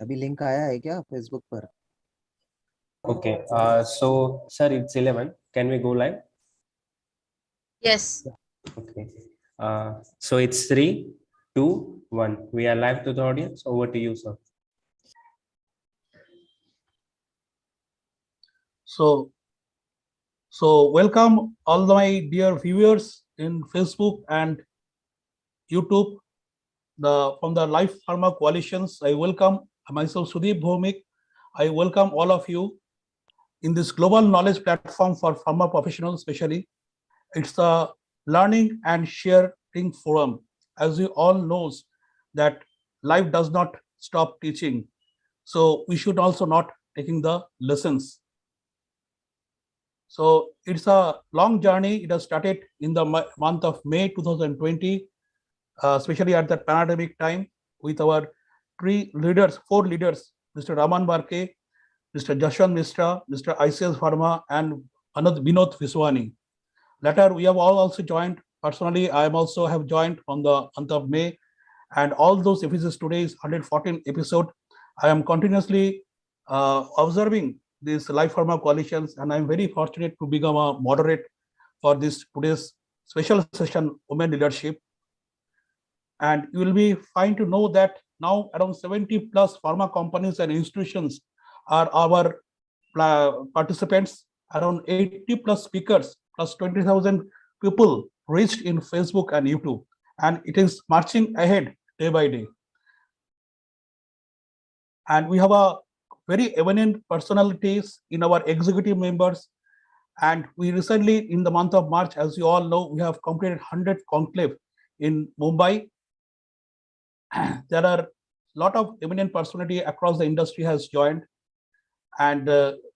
अभी लिंक आया है क्या फेसबुक पर? Okay. So, sir, it's 11. Can we go live? Yes. Okay. So it's 3, 2, 1. We are live to the audience. Over to you, sir. So welcome all my dear viewers in Facebook and YouTube. From the Life Pharma Coalitions, I welcome myself, Sudeep Bhomik. I welcome all of you in this global knowledge platform for pharma professionals, especially. It's a learning and sharing forum. As you all knows that life does not stop teaching. So we should also not taking the lessons. So it's a long journey. It has started in the month of May 2020, especially at the pandemic time, with our four leaders, Mr. Raman Barke, Mr. Jashwant Mishra, Mr. ICS Verma, and Vinod Viswani. Later, we have all also joined. Personally, I am also have joined on the month of May, and all those episodes. Today is 114 episode. I am continuously observing these Life Pharma coalitions, and I am very fortunate to become a moderate for this today's special session, Women Leadership. And you will be fine to know that now around 70 plus pharma companies and institutions are our participants. Around 80 plus speakers plus 20,000 people reached in Facebook and YouTube, and it is marching ahead day by day. And we have a very eminent personalities in our executive members. And we recently, in the month of March, as you all know, we have completed 100 conclave in Mumbai. There are a lot of eminent personality across the industry has joined. And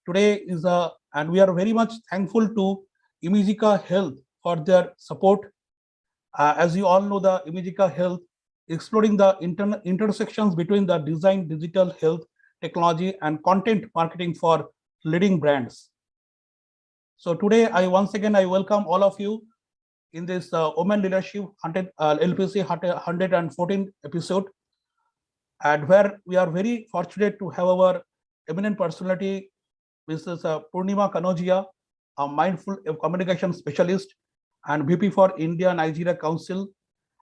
today is and we are very much thankful to Imagika Health for their support. As you all know, the Imagika Health exploring the intersections between the design, digital health technology, and content marketing for leading brands. So today, once again I welcome all of you in this Women Leadership LPC 114 episode, and where we are very fortunate to have our eminent personality, Mrs. Purnima Kanogia, a mindful communication specialist and VP for India Nigeria Council.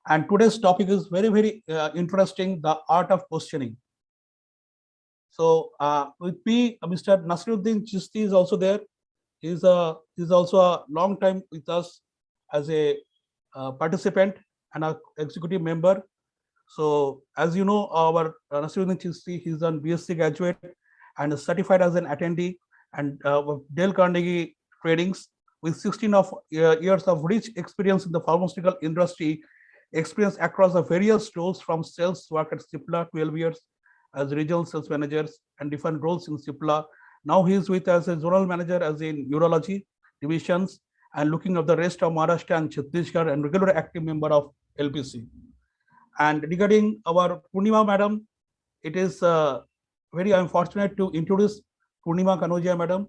And today's topic is very, very interesting, the art of questioning. So with me, Mr. Nasiruddin Chisti is also there. He's also a long time with us as a participant and a executive member. So as you know, our Nasiruddin Chisti, he's a BSc graduate and is certified as an attendee and Dale Carnegie trainings with 16 years of rich experience in the pharmaceutical industry, experience across the various roles from sales work at Cipla, 12 years as regional sales managers and different roles in Cipla. Now he is with as a zonal manager as in urology divisions and looking at the rest of Maharashtra and Chhattisgarh, and regular active member of LPC. And regarding our Purnima madam, it is very unfortunate to introduce Purnima Kanoja madam.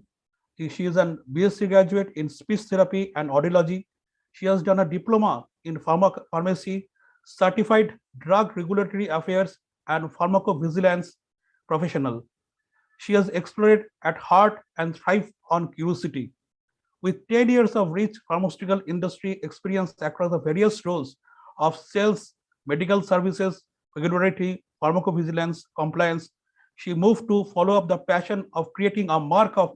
She is an BSc graduate in speech therapy and audiology. She has done a diploma in pharmacy, certified drug regulatory affairs, and pharmacovigilance professional. She has explored at heart and thrive on curiosity. With 10 years of rich pharmaceutical industry experience across the various roles of sales, medical services, regulatory, pharmacovigilance, compliance, she moved to follow up the passion of creating a mark of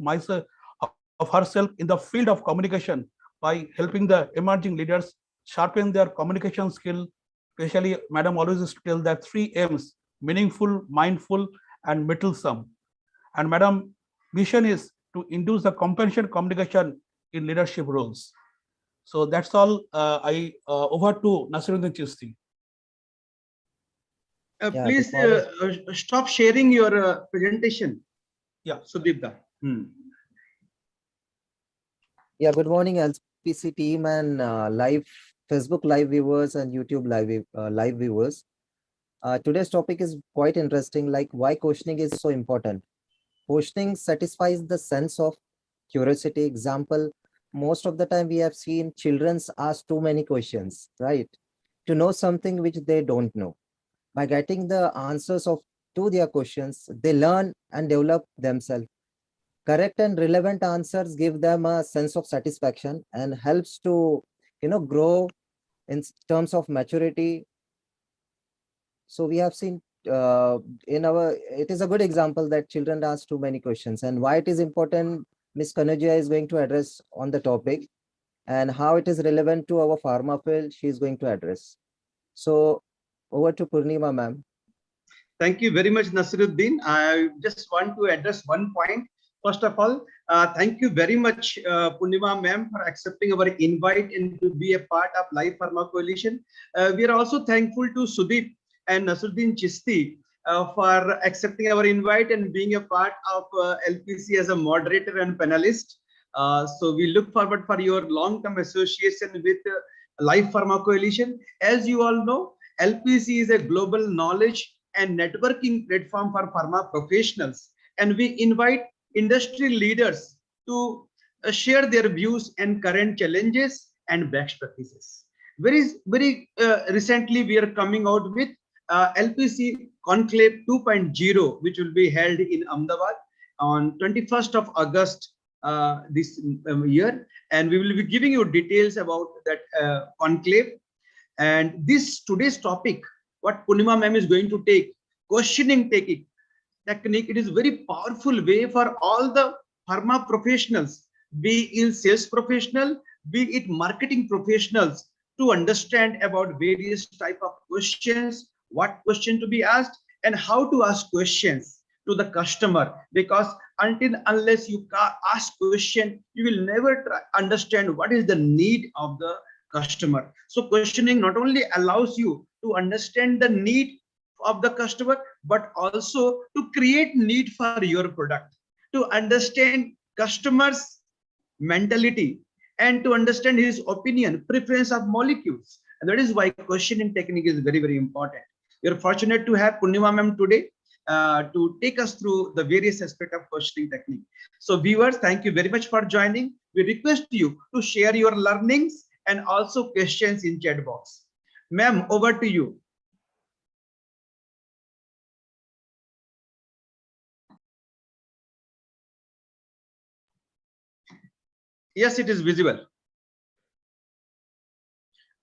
herself in the field of communication by helping the emerging leaders sharpen their communication skill. Especially, Madam always used to tell that 3 M's: meaningful, mindful, and meddlesome. And Madam mission is to induce the compassionate communication in leadership roles. So that's all. Over to Nasiruddin Chisti. Please stop sharing your presentation. Yeah, Sudeepda. Yeah, good morning, LPC team and live Facebook live viewers and YouTube live viewers. Today's topic is quite interesting, like why questioning is so important. Questioning satisfies the sense of curiosity. Example, most of the time we have seen children ask too many questions, right? To know something which they don't know. By getting the answers of to their questions, they learn and develop themselves. Correct and relevant answers give them a sense of satisfaction and helps to, grow in terms of maturity. So we have seen it is a good example that children ask too many questions, and why it is important, Ms. Kanajia is going to address on the topic, and how it is relevant to our pharma field, she is going to address. So over to Purnima, ma'am. Thank you very much, Nasiruddin. I just want to address one point. First of all, thank you very much, Purnima ma'am, for accepting our invite and to be a part of Live Pharma Coalition. We are also thankful to Sudeep and Nasiruddin Chisti for accepting our invite and being a part of LPC as a moderator and panelist. So we look forward for your long-term association with Live Pharma Coalition. As you all know, LPC is a global knowledge and networking platform for pharma professionals, and we invite industry leaders to share their views and current challenges and best practices. Very recently, we are coming out with LPC Conclave 2.0, which will be held in Ahmedabad on 21st of August this year, and we will be giving you details about that conclave. And today's topic, what Purnima ma'am is going to take, questioning technique, it is very powerful way for all the pharma professionals, be it sales professional, be it marketing professionals, to understand about various type of questions, what question to be asked, and how to ask questions to the customer. Because unless you ask question, you will never understand what is the need of the customer. So questioning not only allows you to understand the need of the customer, but also to create need for your product, to understand customers' mentality, and to understand his opinion, preference of molecules. And that is why questioning technique is very, very important. We are fortunate to have Purnima ma'am today to take us through the various aspects of questioning technique. So viewers, thank you very much for joining. We request you to share your learnings and also questions in chat box. Ma'am, over to you. Yes, it is visible.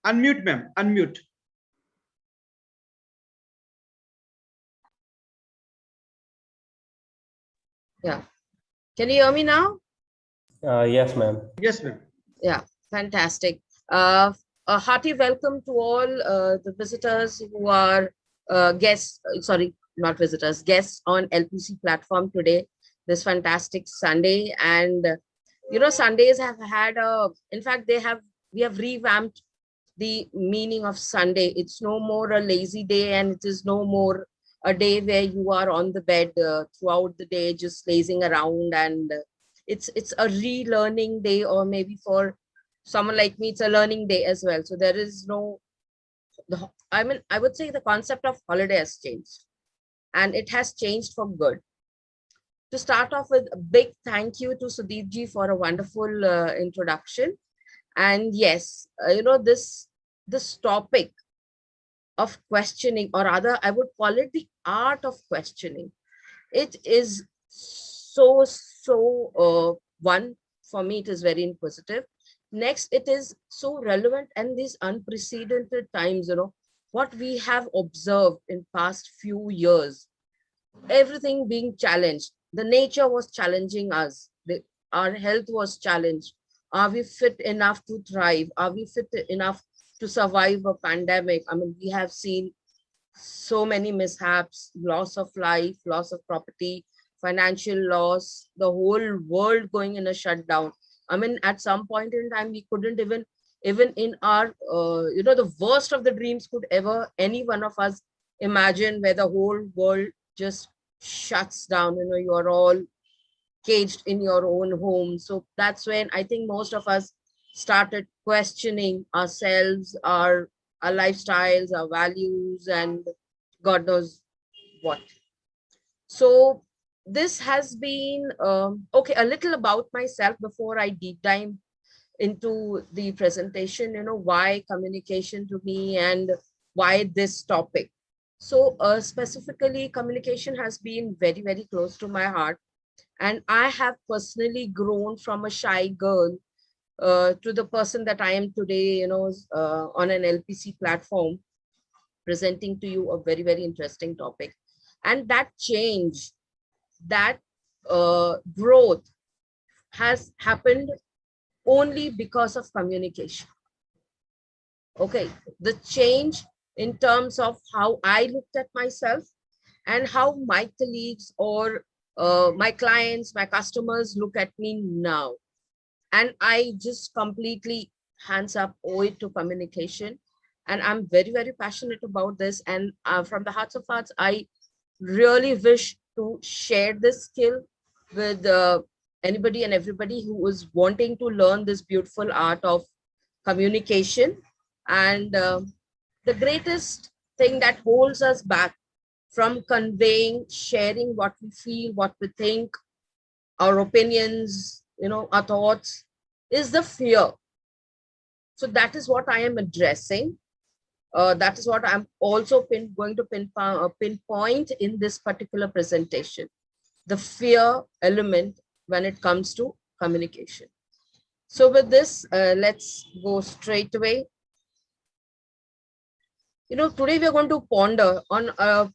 Unmute, ma'am, unmute. Yeah. Can you hear me now? Yes, ma'am. Yes, ma'am. Yeah, fantastic. A hearty welcome to all the visitors who are guests, sorry, not visitors, guests on LPC platform today, this fantastic Sunday. And, Sundays have had in fact, we have revamped the meaning of Sunday. It's no more a lazy day, and it is no more a day where you are on the bed throughout the day, just lazing around. And it's a relearning day, or maybe for someone like me, it's a learning day as well. So there is no, I would say the concept of holiday has changed, and it has changed for good. To start off with, a big thank you to Sudeep ji for a wonderful introduction. And yes, this topic of questioning, or rather, I would call it the art of questioning. It is one, for me, it is very inquisitive. Next, it is so relevant, and these unprecedented times, what we have observed in past few years, everything being challenged. The nature was challenging us. Our health was challenged. Are we fit enough to thrive? Are we fit enough to survive a pandemic? I mean, we have seen so many mishaps, loss of life, loss of property, financial loss, the whole world going in a shutdown. I mean, at some point in time, we couldn't even in our, the worst of the dreams, could ever any one of us imagine, where the whole world just shuts down. You are all caged in your own home. So that's when I think most of us started questioning ourselves, our lifestyles, our values, and God knows what. So this has been okay. A little about myself before I deep dive into the presentation. Why communication to me, and why this topic. So specifically, communication has been very, very close to my heart. And I have personally grown from a shy girl to the person that I am today, on an LPC platform, presenting to you a very, very interesting topic. And that change, that growth has happened only because of communication. Okay, the change in terms of how I looked at myself and how my colleagues or my clients, my customers look at me now. And I just completely hands up owe it to communication. And I'm very, very passionate about this. And from the hearts of hearts, I really wish to share this skill with anybody and everybody who is wanting to learn this beautiful art of communication. And the greatest thing that holds us back from conveying, sharing what we feel, what we think, our opinions, our thoughts, is the fear. So that is what I am addressing. That is what I'm also going to pinpoint in this particular presentation. The fear element when it comes to communication. So with this, let's go straight away. Today we're going to ponder on a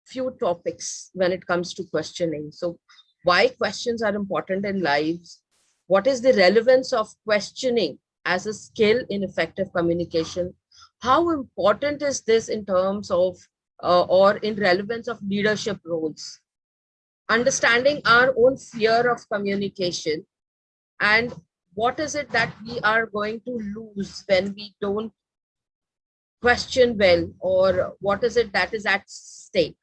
few topics when it comes to questioning. So why questions are important in lives? What is the relevance of questioning as a skill in effective communication? How important is this in terms of or in relevance of leadership roles? Understanding our own fear of communication, and what is it that we are going to lose when we don't question well, or what is it that is at stake?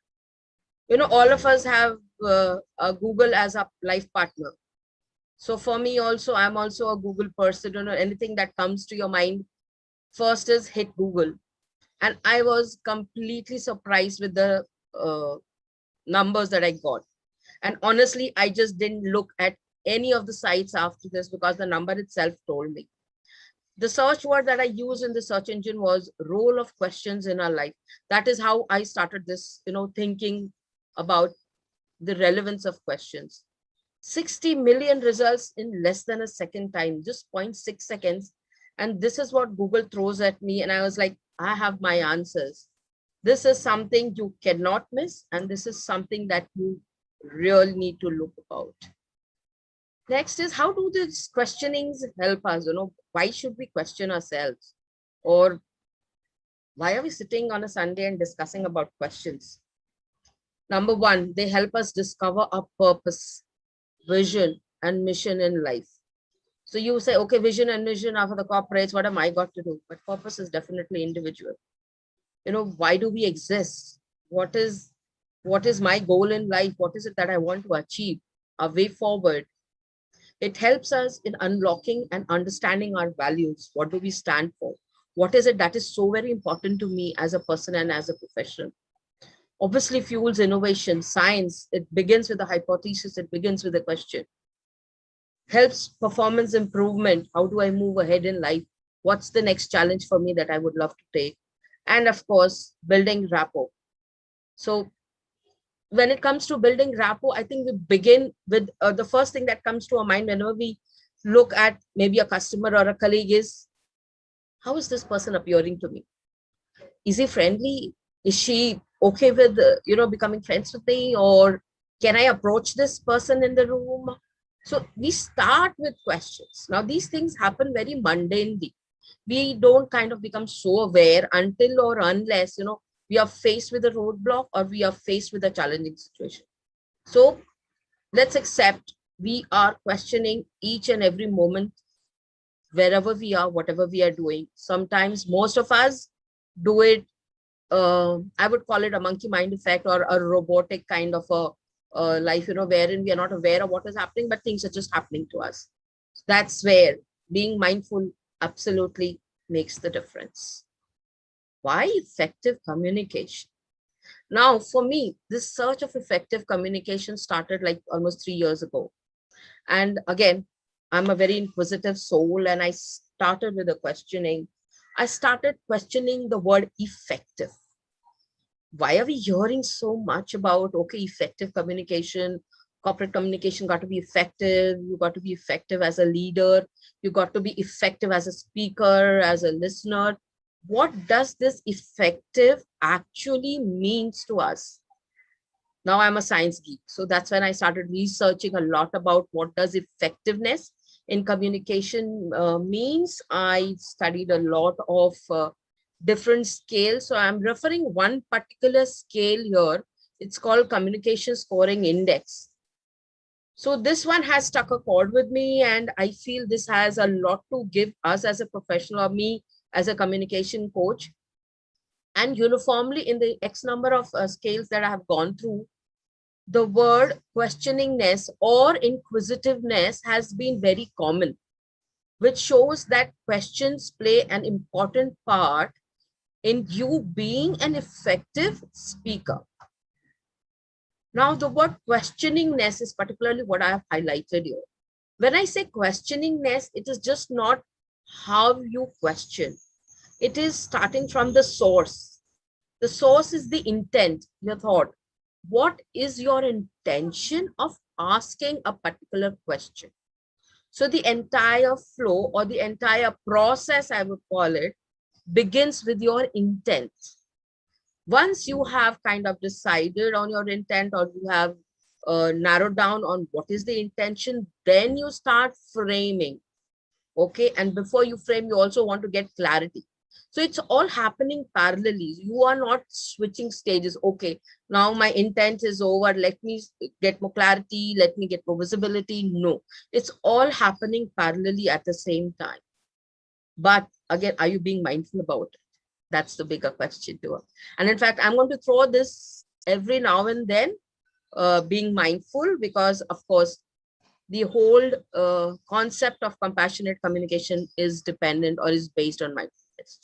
All of us have Google as a life partner. So for me also, I'm also a Google person. Anything that comes to your mind, first is hit Google. And I was completely surprised with the numbers that I got. And honestly, I just didn't look at any of the sites after this because the number itself told me. The search word that I used in the search engine was role of questions in our life. That is how I started this, thinking about the relevance of questions. 60 million results in less than a second time, just 0.6 seconds. And this is what Google throws at me. And I was like, I have my answers. This is something you cannot miss. And this is something that you really need to look about. Next is, how do these questionings help us? Why should we question ourselves? Or why are we sitting on a Sunday and discussing about questions? Number one, they help us discover our purpose, vision, and mission in life. So you say, okay, vision and mission are for the corporates. What am I got to do? But purpose is definitely individual. Why do we exist? What is my goal in life? What is it that I want to achieve? A way forward. It helps us in unlocking and understanding our values. What do we stand for? What is it that is so very important to me as a person and as a professional? Obviously fuels innovation, science. It begins with a hypothesis. It begins with a question. Helps performance improvement. How do I move ahead in life? What's the next challenge for me that I would love to take? And of course, building rapport. So when it comes to building rapport, I think we begin with the first thing that comes to our mind whenever we look at maybe a customer or a colleague is, how is this person appearing to me? Is he friendly? Is she okay with, becoming friends with me? Or can I approach this person in the room? So we start with questions. Now, these things happen very mundanely. We don't kind of become so aware until or unless, we are faced with a roadblock or we are faced with a challenging situation. So let's accept we are questioning each and every moment, wherever we are, whatever we are doing. Sometimes most of us do it, I would call it a monkey mind effect or a robotic kind of a life, wherein we are not aware of what is happening, but things are just happening to us. That's where being mindful absolutely makes the difference. Why effective communication? Now, for me, this search of effective communication started like almost 3 years ago. And again, I'm a very inquisitive soul, and I started with a questioning. I started questioning the word effective. why are we hearing so much about, okay, effective communication, corporate communication got to be effective, you got to be effective as a leader, you got to be effective as a speaker, as a listener. What does this effective actually means to us? Now I'm a science geek, so that's when I started researching a lot about what does effectiveness in communication means. I studied a lot of different scales. So I'm referring one particular scale here. It's called Communication Scoring Index. So this one has stuck a chord with me, and I feel this has a lot to give us as a professional, or me as a communication coach. And uniformly in the X number of scales that I have gone through, the word questioningness or inquisitiveness has been very common, which shows that questions play an important part in you being an effective speaker. Now, the word questioningness is particularly what I have highlighted here. When I say questioningness, it is just not how you question. It is starting from the source. The source is the intent, your thought. What is your intention of asking a particular question? So the entire flow or the entire process, I would call it, begins with your intent. Once you have kind of decided on your intent, or you have narrowed down on what is the intention, then you start framing. Okay, and before you frame, you also want to get clarity. So it's all happening parallelly. You are not switching stages. Okay, now my intent is over, let me get more clarity, let me get more visibility. No, it's all happening parallelly at the same time. But again, are you being mindful about it? That's the bigger question to us. And in fact, I'm going to throw this every now and then, being mindful, because of course, the whole concept of compassionate communication is dependent or is based on mindfulness.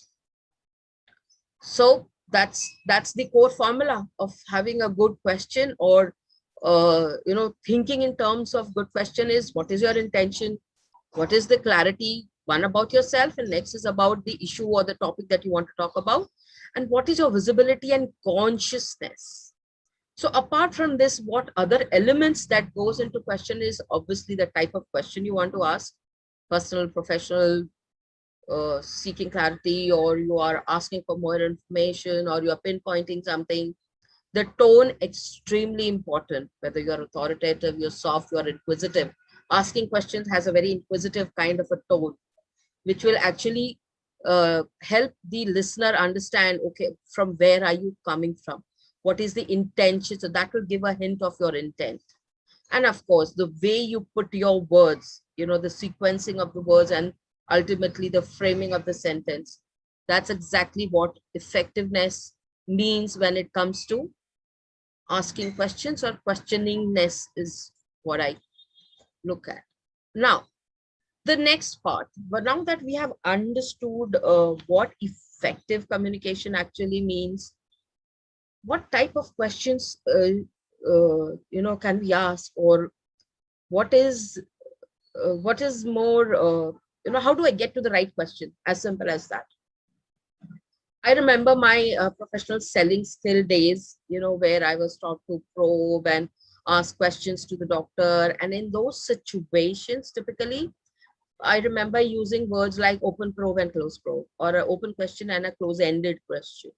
So that's the core formula of having a good question, or thinking in terms of good question is, what is your intention? What is the clarity? One about yourself, and next is about the issue or the topic that you want to talk about. And what is your visibility and consciousness? So apart from this, what other elements that goes into question is obviously the type of question you want to ask, personal, professional, seeking clarity, or you are asking for more information, or you are pinpointing something. The tone, extremely important, whether you're authoritative, you're soft, you're inquisitive. Asking questions has a very inquisitive kind of a tone, which will actually help the listener understand, okay, from where are you coming from? What is the intention? So that will give a hint of your intent. And of course, the way you put your words, the sequencing of the words, and ultimately the framing of the sentence. That's exactly what effectiveness means when it comes to asking questions, or questioningness is what I look at. Now, the next part, but now that we have understood what effective communication actually means, what type of questions can we ask, or what is more how do I get to the right question? As simple as that. I remember my professional selling skill days, where I was taught to probe and ask questions to the doctor. And in those situations, typically, I remember using words like open probe and close probe, or an open question and a close-ended question.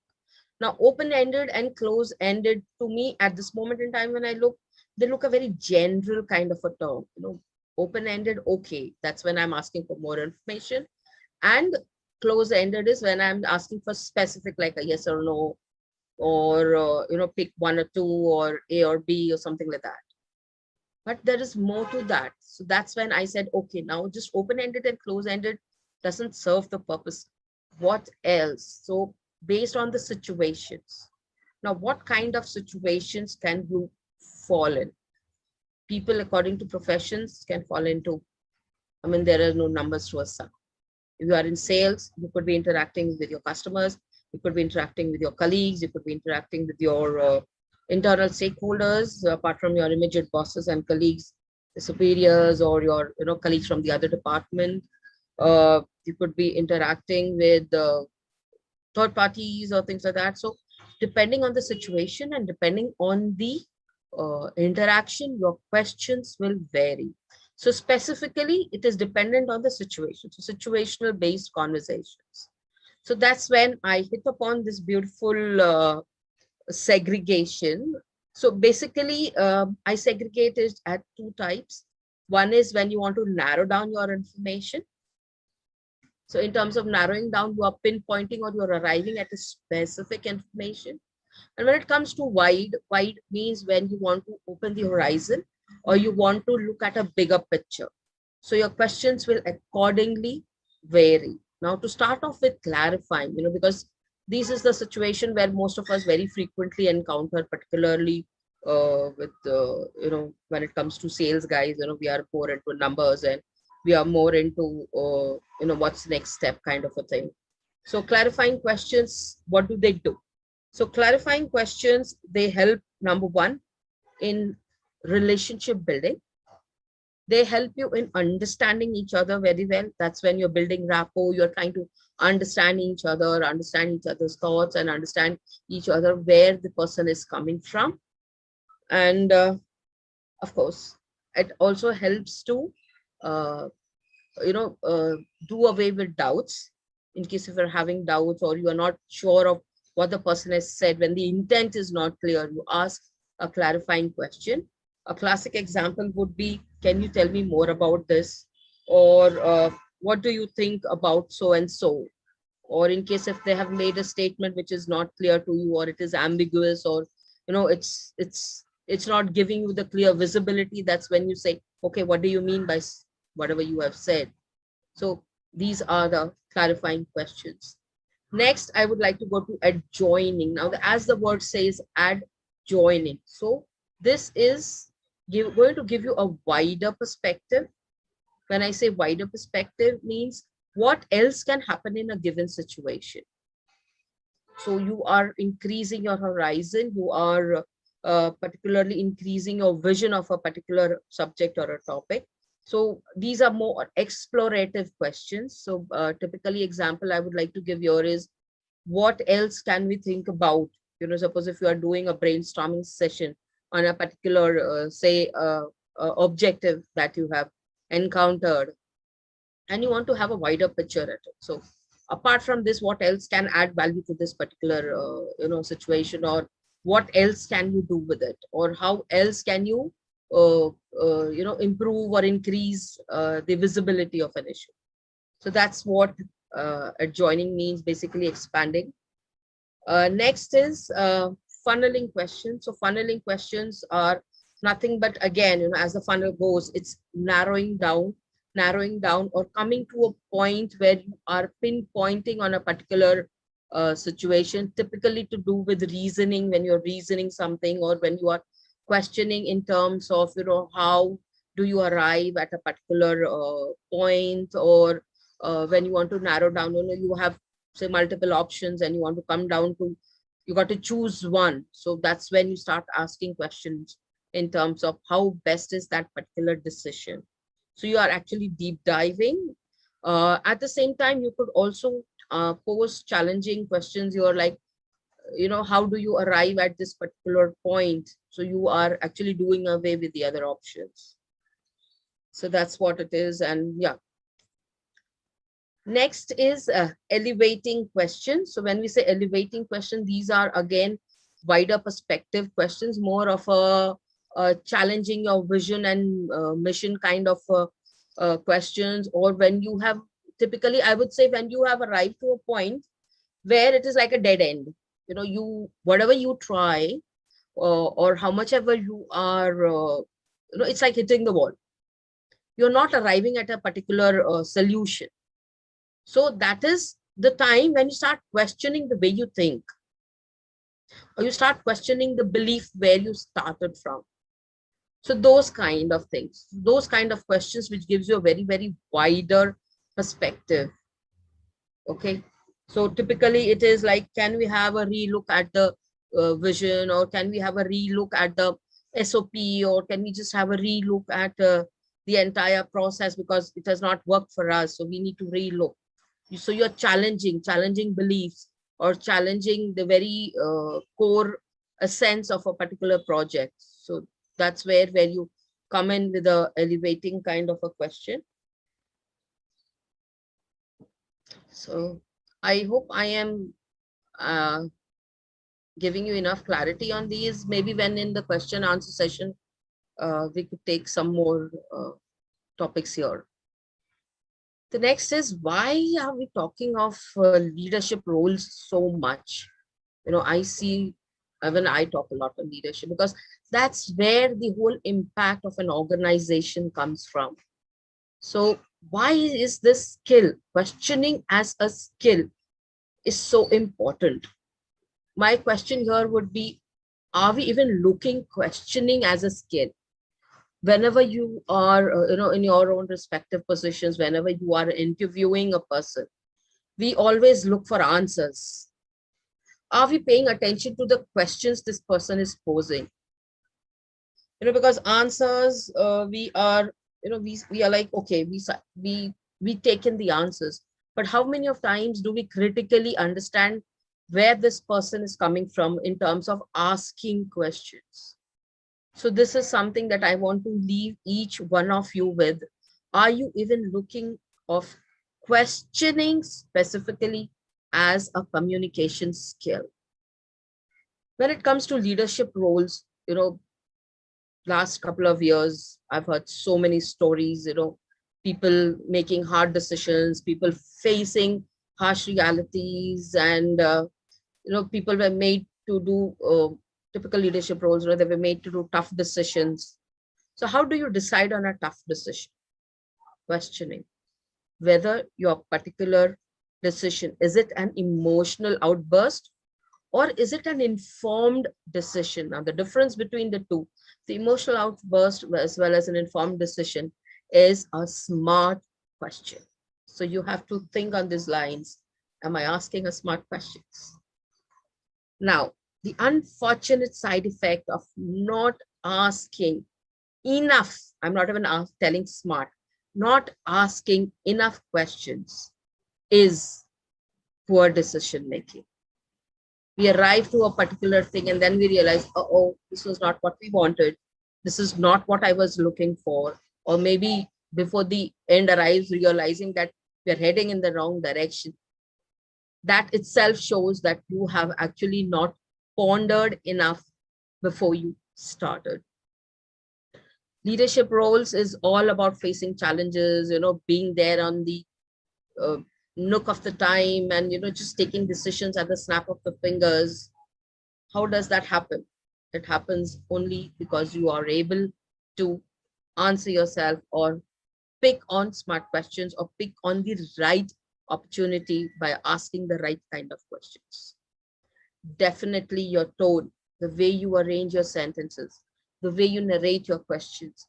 Now, open-ended and close-ended, to me, at this moment in time when I look, they look a very general kind of a term. Open-ended, okay, that's when I'm asking for more information. And close-ended is when I'm asking for specific, like a yes or no, or pick one or two, or A or B, or something like that. But there is more to that. So that's when I said, okay, now just open-ended and close-ended doesn't serve the purpose. What else? So based on the situations. Now, what kind of situations can you fall in? People, according to professions, can fall into, there are no numbers to a sum. If you are in sales, you could be interacting with your customers, you could be interacting with your colleagues, you could be interacting with your internal stakeholders, apart from your immediate bosses and colleagues, the superiors, or your colleagues from the other department. You could be interacting with third parties or things like that. So depending on the situation and depending on the interaction, your questions will vary. So specifically, it is dependent on the situation. So situational based conversations. So that's when I hit upon this beautiful segregation. So basically, I segregate it at two types. One is when you want to narrow down your information. So in terms of narrowing down, you are pinpointing or you're arriving at a specific information. And when it comes to wide, wide means when you want to open the horizon or you want to look at a bigger picture. So your questions will accordingly vary. Now to start off with clarifying, because this is the situation where most of us very frequently encounter, particularly with, when it comes to sales guys, we are more into numbers and we are more into, what's the next step kind of a thing. So clarifying questions, what do they do? So clarifying questions, they help, number one, in relationship building. They help you in understanding each other very well. That's when you're building rapport, you're trying to understand each other's thoughts and understand each other, where the person is coming from. And of course, it also helps to, do away with doubts. In case if you're having doubts or you are not sure of what the person has said, when the intent is not clear, you ask a clarifying question. A classic example would be, can you tell me more about this? Or what do you think about so and so? Or in case if they have made a statement which is not clear to you, or it is ambiguous, or it's not giving you the clear visibility, that's when you say, okay, what do you mean by whatever you have said? So these are the clarifying questions. Next, I would like to go to adjoining. Now, as the word says, adjoining. So this is going to give you a wider perspective. When I say wider perspective, means what else can happen in a given situation. So you are increasing your horizon, you are particularly increasing your vision of a particular subject or a topic. So these are more explorative questions. So typically example I would like to give here is, what else can we think about? Suppose if you are doing a brainstorming session on a particular, objective that you have encountered, and you want to have a wider picture at it. So apart from this, what else can add value to this particular, situation, or what else can you do with it, or how else can you, improve or increase the visibility of an issue. So that's what adjoining means, basically expanding. Next is funneling questions. So funneling questions are nothing but, again, as the funnel goes, it's narrowing down, or coming to a point where you are pinpointing on a particular situation, typically to do with reasoning, when you're reasoning something, or when you are questioning in terms of, how do you arrive at a particular point, or when you want to narrow down, you have, say, multiple options and you want to come down to, you got to choose one. So that's when you start asking questions in terms of how best is that particular decision. So you are actually deep diving. At the same time, you could also pose challenging questions. You're like, how do you arrive at this particular point? So you are actually doing away with the other options. So that's what it is. And yeah. Next is elevating questions. So when we say elevating question, these are again wider perspective questions, more of a challenging your vision and mission kind of questions. Or when you have, typically I would say, when you have arrived to a point where it is like a dead end, you whatever you try, or how much ever you are, it's like hitting the wall. You're not arriving at a particular solution. So that is the time when you start questioning the way you think, or you start questioning the belief where you started from. So those kind of things, those kind of questions, which gives you a very, very wider perspective. Okay. So typically it is like, can we have a relook at the vision, or can we have a relook at the SOP, or can we just have a relook at the entire process, because it has not worked for us. So we need to relook. So you're challenging beliefs. or challenging the very core essence of a particular project. So that's where you come in with a elevating kind of a question. So I hope I am giving you enough clarity on these. Maybe when in the question answer session, we could take some more topics here. The next is, why are we talking of leadership roles so much? I see, even I talk a lot on leadership, because that's where the whole impact of an organization comes from. So why is this skill, questioning as a skill, is so important? My question here would be, are we even looking questioning as a skill? Whenever you are, in your own respective positions, whenever you are interviewing a person, we always look for answers. Are we paying attention to the questions this person is posing? Because answers, we are, we are like, okay, we take in the answers, but how many of times do we critically understand where this person is coming from in terms of asking questions? So this is something that I want to leave each one of you with. Are you even looking of questioning specifically as a communication skill? When it comes to leadership roles, last couple of years, I've heard so many stories, people making hard decisions, people facing harsh realities, and, people were made to do typical leadership roles, they were made to do tough decisions. So how do you decide on a tough decision? Questioning whether your particular decision, is it an emotional outburst or is it an informed decision? Now, the difference between the two, the emotional outburst as well as an informed decision, is a smart question. So you have to think on these lines. Am I asking a smart questions? Now, the unfortunate side effect of not asking enough, I'm not even telling smart, not asking enough questions, is poor decision making. We arrive to a particular thing and then we realize, oh, this was not what we wanted. This is not what I was looking for. Or maybe before the end arrives, realizing that we're heading in the wrong direction. That itself shows that you have actually not pondered enough before you started. Leadership roles is all about facing challenges, being there on the nook of the time, and just taking decisions at the snap of the fingers. How does that happen? It happens only because you are able to answer yourself or pick on smart questions or pick on the right opportunity by asking the right kind of questions. Definitely your tone, the way you arrange your sentences, the way you narrate your questions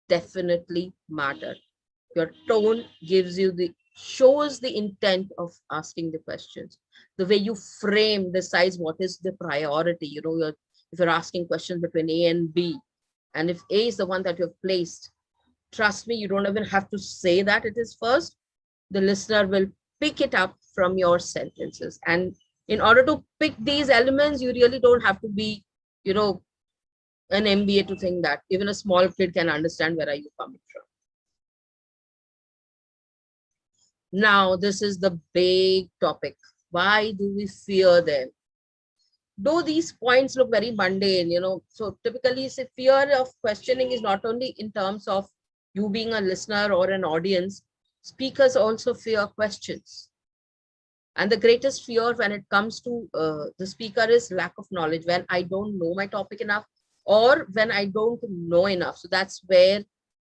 definitely matter. Your tone shows the intent of asking the questions. The way you frame decides what is the priority. If you're asking questions between A and B, and if A is the one that you've placed, trust me, you don't even have to say that it is first. The listener will pick it up from your sentences. And in order to pick these elements, you really don't have to be, an MBA to think that. Even a small kid can understand where are you coming from. Now, this is the big topic. Why do we fear them? Though these points look very mundane, so typically fear of questioning is not only in terms of you being a listener or an audience. Speakers also fear questions. And the greatest fear when it comes to the speaker is lack of knowledge, when I don't know my topic enough or when I don't know enough. So that's where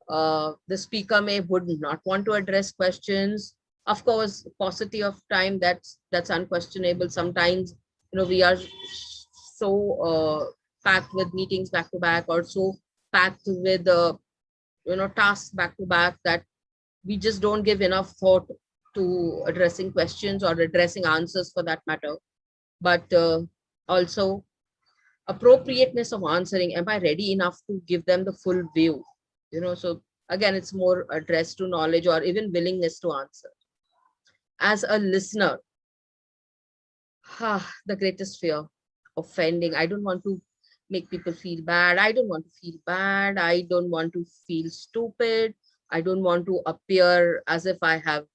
the speaker would not want to address questions. Of course, paucity of time, that's unquestionable. Sometimes, we are so packed with meetings back to back, or so packed with tasks back to back, that we just don't give enough thought to addressing questions or addressing answers for that matter. But also appropriateness of answering. Am I ready enough to give them the full view? So again, it's more addressed to knowledge or even willingness to answer. As a listener, The greatest fear, offending. I don't want to make people feel bad. I don't want to feel bad. I don't want to feel stupid. I don't want to appear as if I have,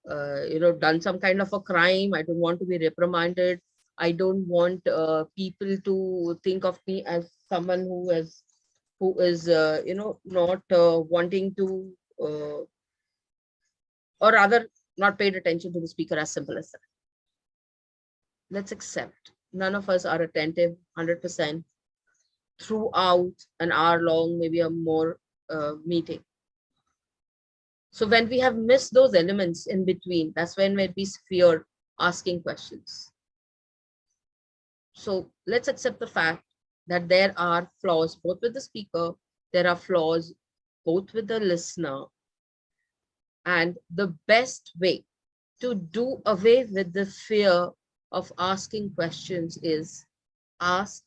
done some kind of a crime. I don't want to be reprimanded. I don't want people to think of me as someone who is not wanting to, or rather not paid attention to the speaker, as simple as that. Let's accept none of us are attentive 100% throughout an hour long, maybe a more meeting. So when we have missed those elements in between, that's when we fear asking questions. So let's accept the fact that there are flaws both with the speaker, there are flaws both with the listener. And the best way to do away with the fear of asking questions is ask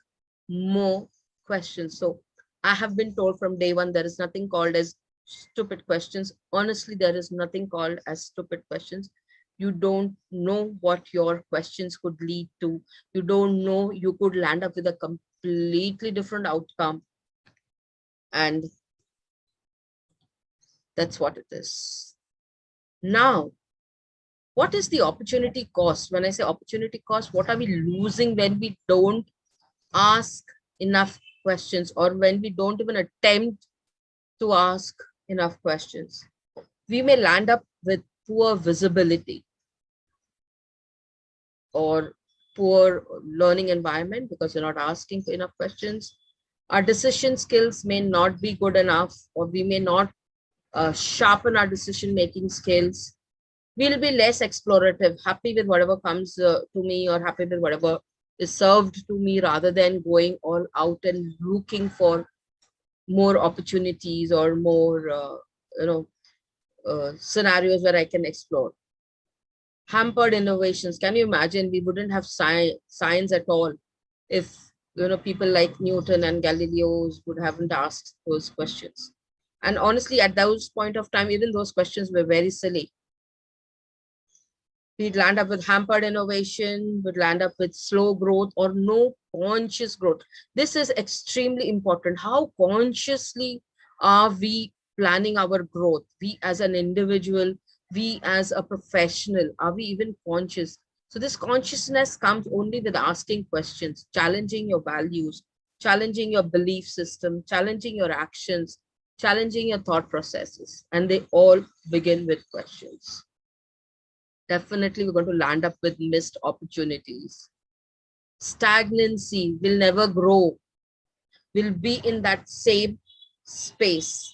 more questions. So I have been told from day one, there is nothing called as stupid questions. Honestly, there is nothing called as stupid questions. You don't know what your questions could lead to. You don't know, you could land up with a completely different outcome. And that's what it is. Now, what is the opportunity cost? When I say opportunity cost, what are we losing when we don't ask enough questions, or when we don't even attempt to ask enough questions? We may land up with poor visibility or poor learning environment because you're not asking for enough questions. Our decision skills may not be good enough, or we may not sharpen our decision-making skills. We'll be less explorative, happy with whatever comes to me, or happy with whatever is served to me, rather than going all out and looking for more opportunities or more, scenarios where I can explore. Hampered innovations. Can you imagine? We wouldn't have science at all if people like Newton and Galileo's would haven't asked those questions. And honestly, at those point of time, even those questions were very silly. We'd land up with hampered innovation, would land up with slow growth or no conscious growth. This is extremely important. How consciously are we planning our growth? We as an individual, we as a professional, are we even conscious? So this consciousness comes only with asking questions, challenging your values, challenging your belief system, challenging your actions, challenging your thought processes. And they all begin with questions. Definitely we're going to land up with missed opportunities. Stagnancy, will never grow. We'll be in that same space.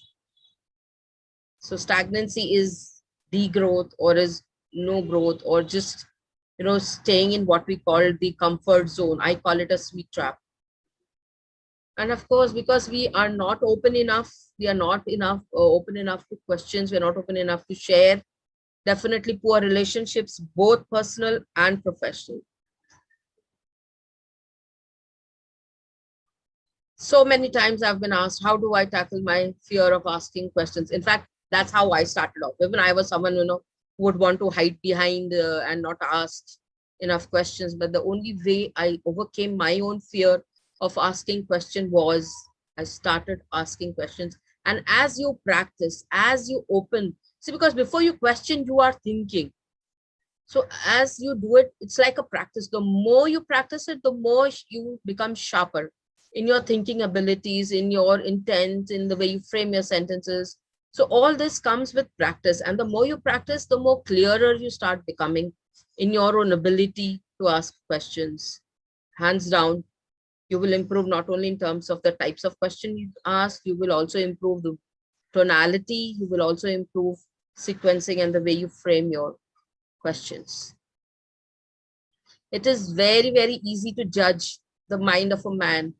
So stagnancy is degrowth, or is no growth, or just staying in what we call the comfort zone. I call it a sweet trap. And of course, because we are not open enough, we are not open enough to questions, we're not open enough to share. Definitely poor relationships, both personal and professional. So many times I've been asked, how do I tackle my fear of asking questions? In fact, that's how I started off. Even I was someone, who would want to hide behind and not ask enough questions. But the only way I overcame my own fear of asking questions was I started asking questions. And as you practice, as you open, see, because before you question, you are thinking. So as you do it, it's like a practice. The more you practice it, the more you become sharper in your thinking abilities, in your intent, in the way you frame your sentences. So all this comes with practice. And the more you practice, the more clearer you start becoming in your own ability to ask questions. Hands down, you will improve not only in terms of the types of questions you ask, you will also improve the tonality, you will also improve sequencing and the way you frame your questions. It is very, very easy to judge the mind of a man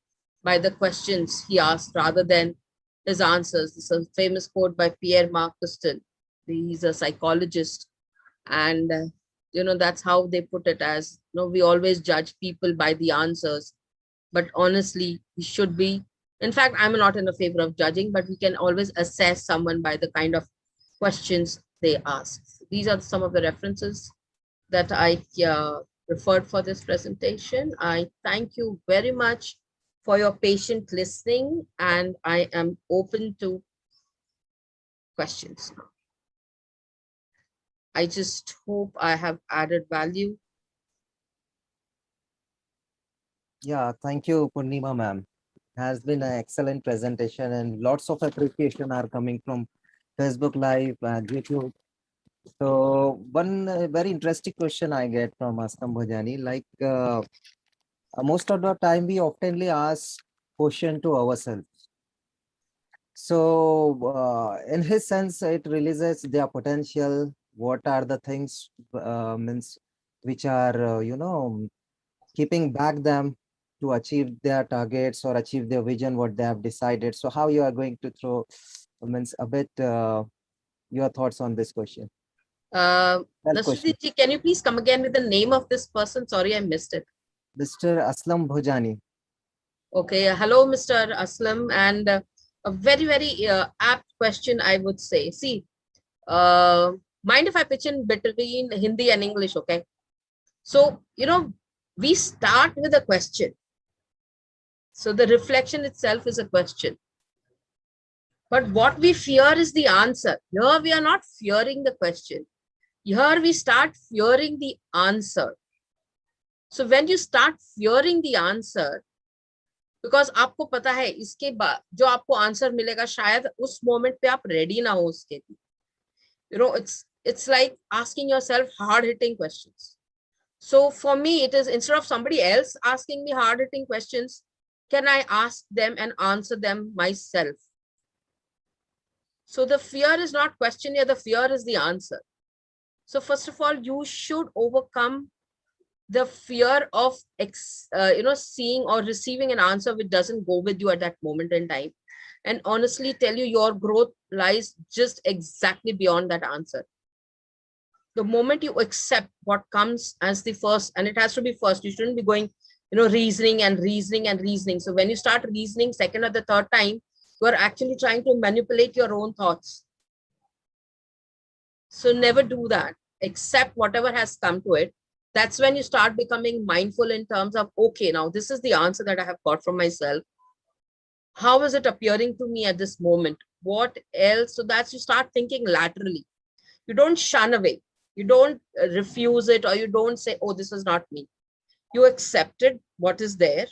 by the questions he asked rather than his answers. This is a famous quote by Pierre-Marc Custel. He's a psychologist, and that's how they put it as, we always judge people by the answers. But honestly, we should be, in fact, I'm not in a favor of judging, but we can always assess someone by the kind of questions they ask. These are some of the references that I referred for this presentation. I thank you very much for your patient listening, and I am open to questions now. I just hope I have added value. Yeah, thank you, Purnima ma'am. Has been an excellent presentation and lots of appreciation are coming from Facebook Live and YouTube. So one very interesting question I get from Astam Bhajani, like most of the time we oftenly ask question to ourselves. So in his sense, it releases their potential. What are the things means which are, keeping back them to achieve their targets or achieve their vision, what they have decided. So how you are going to throw means a bit your thoughts on this question? That question. Nasruddin ji, can you please come again with the name of this person? Sorry, I missed it. Mr. Aslam Bhojani. Okay, hello, Mr. Aslam, and a very, very apt question, I would say. See, mind if I pitch in between Hindi and English, okay? So, we start with a question. So the reflection itself is a question. But what we fear is the answer. Here we are not fearing the question. Here we start fearing the answer. So when you start fearing the answer, because आपको पता है इसके बाद जो आपको answer मिलेगा शायद उस मोमेंट पे आप रेडी ना हो उसके लिए. It's like asking yourself hard hitting questions. So for me, it is instead of somebody else asking me hard hitting questions, can I ask them and answer them myself? So the fear is not question here, the fear is the answer. So first of all, you should overcome the fear of seeing or receiving an answer which doesn't go with you at that moment in time, and honestly tell you your growth lies just exactly beyond that answer. The moment you accept what comes as the first, and it has to be first, you shouldn't be going reasoning and reasoning and reasoning. So when you start reasoning second or the third time, you are actually trying to manipulate your own thoughts. So never do that. Accept whatever has come to it. That's when you start becoming mindful in terms of, okay, now this is the answer that I have got from myself. How is it appearing to me at this moment? What else? So that's you start thinking laterally. You don't shun away. You don't refuse it, or you don't say, oh, this is not me. You accepted what is there.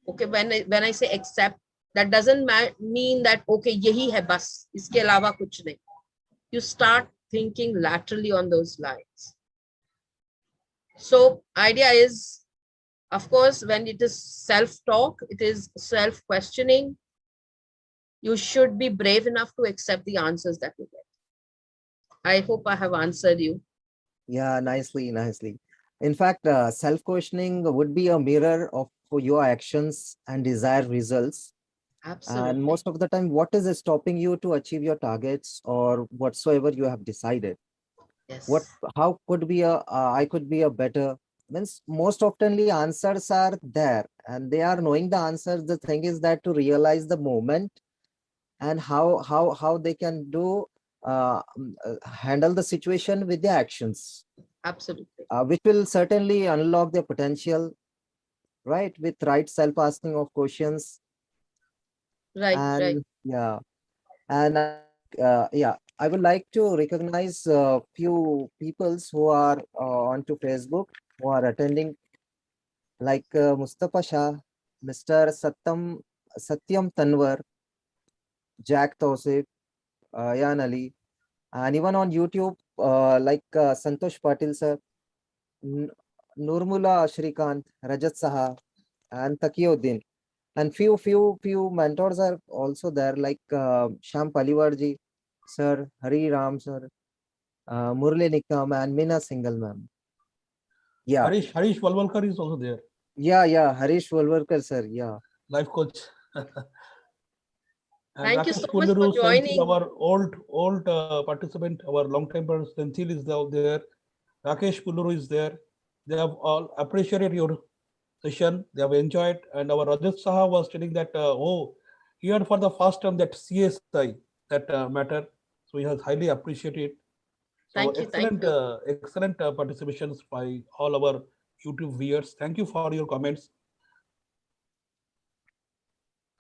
Okay, when I say accept, that doesn't mean that, okay, yahi hai bas, iske alawa kuch nahi. You start thinking laterally on those lines. So idea is, of course, when it is self-talk, it is self-questioning. You should be brave enough to accept the answers that you get. I hope I have answered you. Yeah, nicely. In fact, self-questioning would be a mirror of your actions and desired results. Absolutely. And most of the time, what is stopping you to achieve your targets or whatsoever you have decided? Yes. How could be I could be a better, means most oftenly answers are there and they are knowing the answers. The thing is that to realize the moment and how they can do handle the situation with their actions. Absolutely. Which will certainly unlock their potential, right? With right self-asking of questions. Right, right. Yeah. And I would like to recognize a few peoples who are onto Facebook, who are attending, like Mustafa Shah, Mr. Satyam Tanwar, Jack Tausif, Yan Ali, and even on YouTube, like Santosh Patil sir, Nurmula Shrikant, Rajat Saha, and Taqiyuddin. And few mentors are also there, like Sham Paliwarji sir, Hari Ram sir, Murli Nikam, and Meena Singhal ma'am. Yeah. Harish Valvalkar is also there. Yeah, Harish Valvarkar sir. Yeah. Life coach. And Thank you Rakesh so much for Pulluru, joining. our old participant, our long time Senthil is there. Rakesh Pulluru is there. They have all appreciated your session. They have enjoyed. And our Rajat Saha was telling that, he had for the first time that CSI, that matter. So he has highly appreciated. So Thank you. excellent participations by all our YouTube viewers. Thank you for your comments.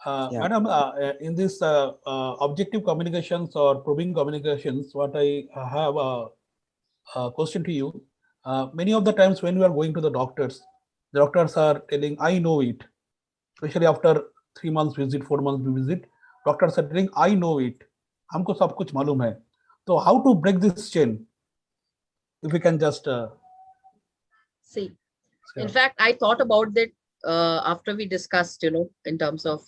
Yeah. Madam, in this objective communications or probing communications, what I have a question to you. Many of the times when we are going to the doctors are telling, I know it, especially after 3 months visit, 4 months visit, doctors are telling, I know it. हमको सब कुछ मालूम है. So how to break this chain? If we can just See, say in out. fact, I thought about that after we discussed, in terms of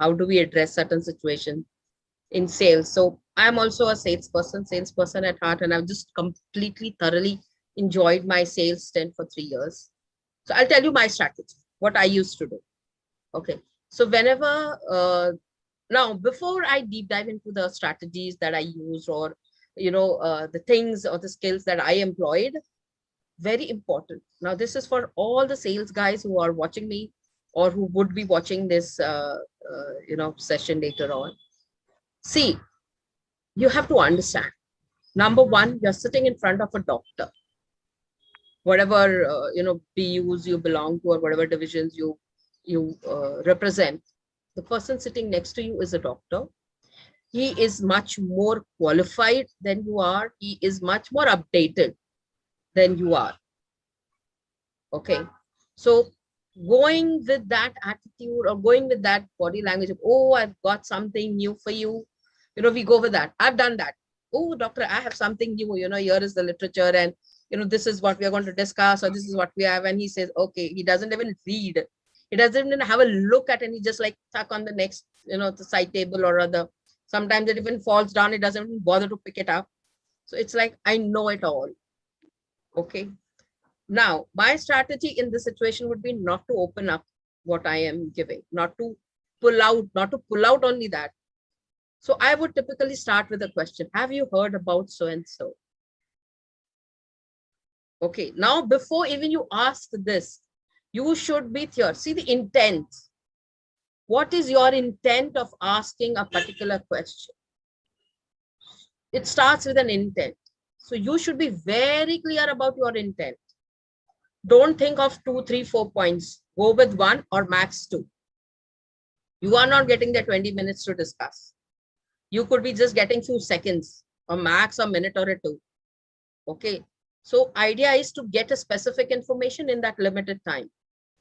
how do we address certain situations in sales. So I'm also a salesperson at heart, and I've just completely thoroughly enjoyed my sales stint for 3 years. So I'll tell you my strategy, what I used to do. Okay. So whenever, now, before I deep dive into the strategies that I use, or, the things or the skills that I employed, very important. Now, this is for all the sales guys who are watching me or who would be watching this, session later on. See, you have to understand. Number one, you're sitting in front of a doctor. Whatever, BUs you belong to or whatever divisions you represent, the person sitting next to you is a doctor. He is much more qualified than you are. He is much more updated than you are. Okay. So going with that attitude or going with that body language of, oh, I've got something new for you. We go with that. I've done that. Oh, doctor, I have something new. Here is the literature, and this is what we are going to discuss, or this is what we have. And he says, okay, he doesn't even read. He doesn't even have a look at it. And he just like stuck on the next, the side table or other. Sometimes it even falls down. He doesn't even bother to pick it up. So it's like, I know it all. Okay. Now, my strategy in this situation would be not to open up what I am giving, not to pull out only that. So I would typically start with a question. Have you heard about so-and-so? Okay. Now, before even you ask this, you should be clear. See the intent. What is your intent of asking a particular question? It starts with an intent. So you should be very clear about your intent. Don't think of 2, 3, 4 points. Go with 1 or max 2. You are not getting the 20 minutes to discuss. You could be just getting few seconds or max a minute or 2. Okay. So idea is to get a specific information in that limited time.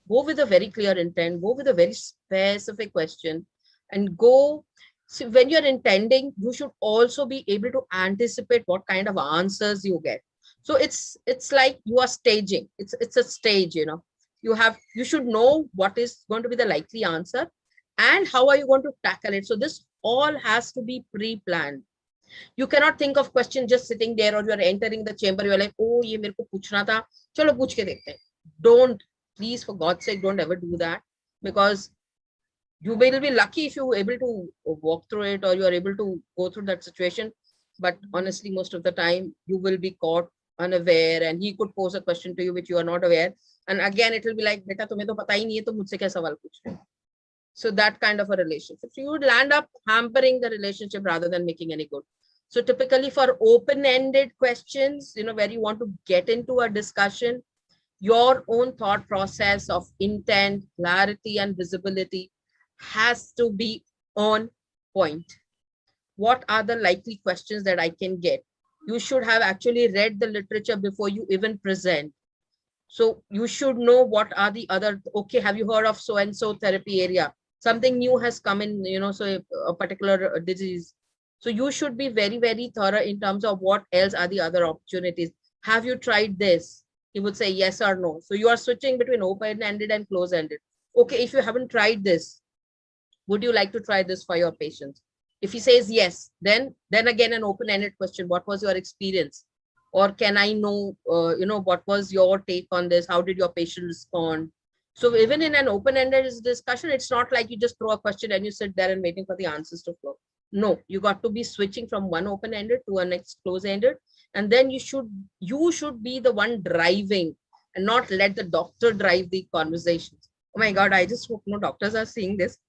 Go with a very clear intent. Go with a very specific question, and go. So when you're intending, you should also be able to anticipate what kind of answers you get. So it's like you are staging. It's a stage, you should know what is going to be the likely answer and how are you going to tackle it. So this all has to be pre-planned. You cannot think of question just sitting there, or you're entering the chamber, you're like, oh, ye mere ko puchna tha, chalo puch ke dekhte hain. Don't, please, for God's sake, don't ever do that, because you will be lucky if you're able to walk through it or you are able to go through that situation. But honestly, most of the time you will be caught unaware, and he could pose a question to you which you are not aware. And again, it will be like, beta tumhe to pata hi nahi hai, to mujhse kya sawal puch rahe ho? So that kind of a relationship. So you would land up hampering the relationship rather than making any good. So typically for open-ended questions, where you want to get into a discussion, your own thought process of intent, clarity, and visibility has to be on point. What are the likely questions that I can get? You should have actually read the literature before you even present. So you should know what are the other, okay, have you heard of so-and-so therapy area? Something new has come in, so a particular disease. So you should be very, very thorough in terms of what else are the other opportunities. Have you tried this? He would say yes or no. So you are switching between open-ended and close-ended. Okay, if you haven't tried this, would you like to try this for your patients? If he says yes, then again an open-ended question. What was your experience? Or can I know, what was your take on this? How did your patient respond? So even in an open-ended discussion, it's not like you just throw a question and you sit there and waiting for the answers to flow. No, you got to be switching from one open-ended to a next close-ended. And then you should be the one driving and not let the doctor drive the conversations. Oh my God, I just hope no doctors are seeing this.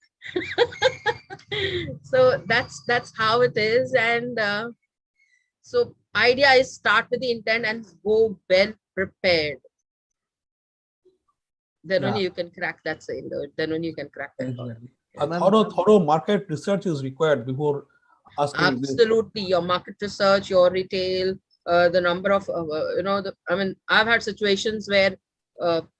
So that's how it is. And so idea is start with the intent and go well prepared. Then Yeah. only you can crack that sale. Then only you can crack that code. Exactly. Yeah, A ma'am. thorough market research is required before asking this. Absolutely, your market research, your retail, the number of I mean, I've had situations where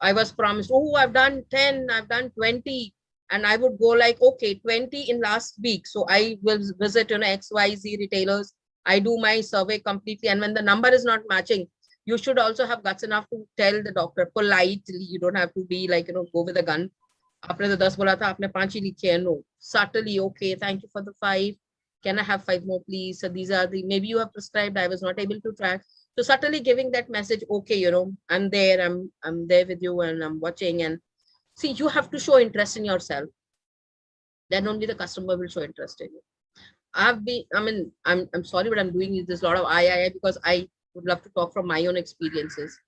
I was promised, oh, I've done 10, I've done 20, and I would go like, okay, 20 in last week, so I will visit XYZ retailers, I do my survey completely, and when the number is not matching, you should also have guts enough to tell the doctor politely. You don't have to be like, go with a gun. आपने तो 10 बोला था, आपने 5 ही लिखे हैं. No, subtly, okay, thank you for the 5. Can I have 5 more, please? So these are the, maybe you have prescribed, I was not able to track. So subtly giving that message, okay, I'm there, I'm there with you, and I'm watching. And see, you have to show interest in yourself. Then only the customer will show interest in you. I'm sorry, but I'm doing this a lot of I because I would love to talk from my own experiences.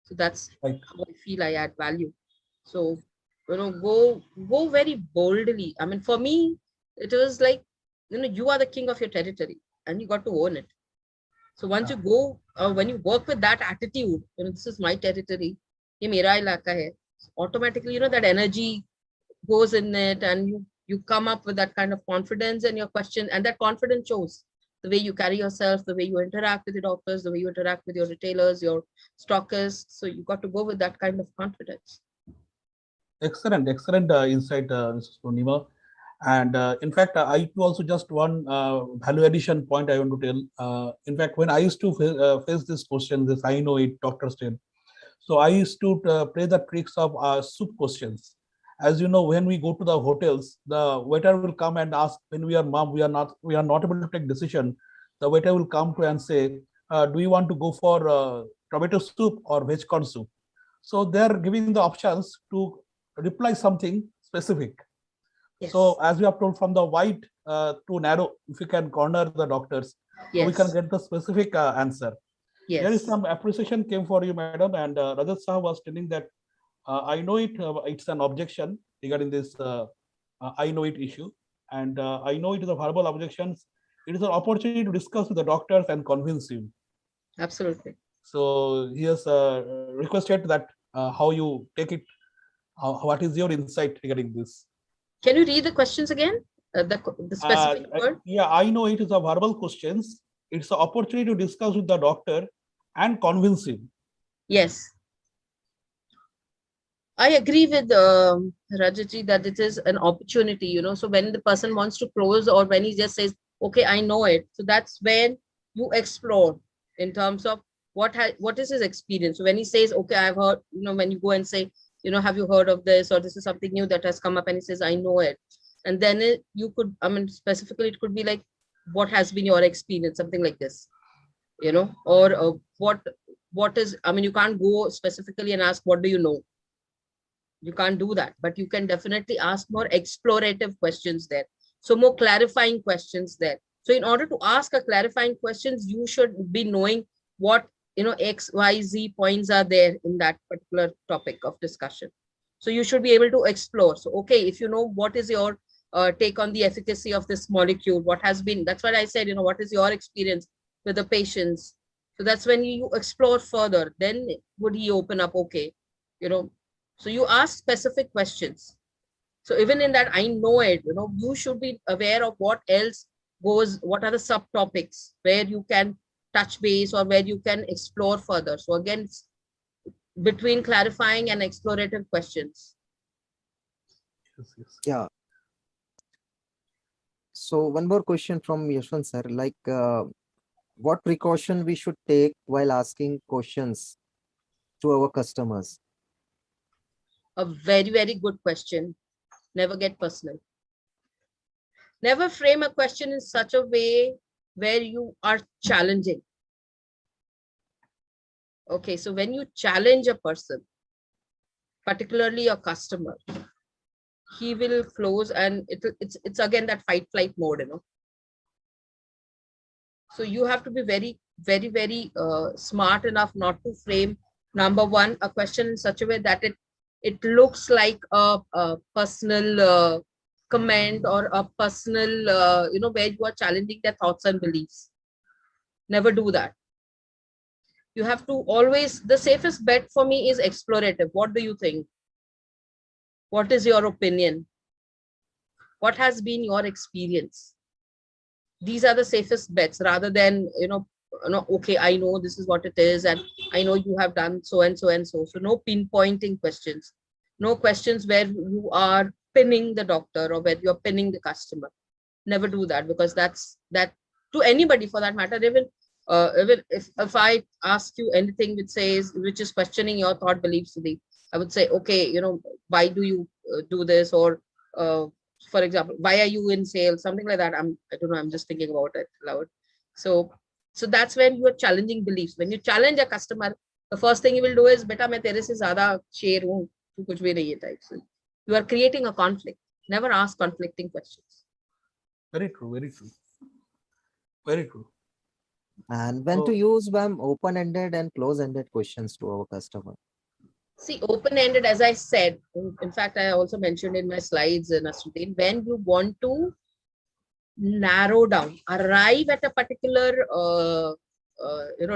So that's Right. how I feel I add value. So, go very boldly. I mean, for me, it was like, you are the king of your territory and you got to own it. So once you go, when you work with that attitude, this is my territory, ye mera ilaka hai, automatically, that energy goes in it, and you come up with that kind of confidence, and your question, and that confidence shows the way you carry yourself, the way you interact with the doctors, the way you interact with your retailers, your stockists. So you got to go with that kind of confidence. Excellent insight, Mrs. Purnima. And in fact, I too also just one value addition point I want to tell. In fact, when I used to face this question, this I know it, Dr. Stain. So I used to play the tricks of soup questions. As you know, when we go to the hotels, the waiter will come and ask, when we are mom, we are not able to take decision. The waiter will come to and say, do you want to go for tomato soup or veg corn soup? So they are giving the options to reply something specific. Yes. So as we have told, from the wide to narrow, if we can corner the doctors, Yes. we can get the specific answer. Yes. There is some appreciation came for you, madam, and Rajat Saha was telling that I know it. It's an objection regarding this I know it issue, and I know it is a verbal objections. It is an opportunity to discuss with the doctors and convince him. Absolutely. So he has requested that how you take it. What is your insight regarding this? Can you read the questions again? The specific word? Yeah, I know it is a verbal questions. It's an opportunity to discuss with the doctor and convince him. Yes. I agree with Rajatji that it is an opportunity, so when the person wants to close, or when he just says, okay, I know it. So that's when you explore in terms of what is his experience. So when he says, okay, I've heard, when you go and say, have you heard of this, or this is something new that has come up, and he says, I know it. And then you could, specifically, it could be like, what has been your experience, something like this, or what is, you can't go specifically and ask, what do you know? You can't do that, but you can definitely ask more explorative questions there. So more clarifying questions there. So in order to ask a clarifying questions, you should be knowing what, X, Y, Z points are there in that particular topic of discussion. So you should be able to explore. So, okay, if you know what is your take on the efficacy of this molecule, what has been, that's what I said, what is your experience with the patients? So that's when you explore further. Then would he open up, okay, so you ask specific questions. So even in that, I know it, you should be aware of what else goes, what are the subtopics where you can touch base or where you can explore further. So again, it's between clarifying and explorative questions. Yes. Yeah. So one more question from Yashwant sir, like what precaution we should take while asking questions to our customers? A very, very good question. Never get personal. Never frame a question in such a way where you are challenging. Okay, so when you challenge a person, particularly a customer, he will close, and it's again that fight flight mode, So you have to be very, very, very smart enough not to frame, number one, a question in such a way that it looks like a personal comment or a personal, where you are challenging their thoughts and beliefs. Never do that. You have to always, the safest bet for me is explorative. What do you think? What is your opinion? What has been your experience? These are the safest bets rather than, okay, I know this is what it is, and I know you have done so and so and so. So no pinpointing questions, no questions where you are pinning the doctor or where you're pinning the customer. Never do that, because that to anybody for that matter. Even if I ask you anything which is questioning your thought beliefs, I would say, okay, why do you do this? Or for example, why are you in sales? Something like that. I don't know, I'm just thinking about it loud. So that's when you are challenging beliefs. When you challenge a customer, the first thing you will do is, beta main tere se zyada sher hu, tu kuch bhi nahi hai type. So you are creating a conflict. Never ask conflicting questions. Very true. Very true. Very true. And when So, to use them open-ended and close-ended questions to our customer. See, open-ended, as I said, in fact, I also mentioned in my slides, Nasruddin, when you want to narrow down, arrive at a particular,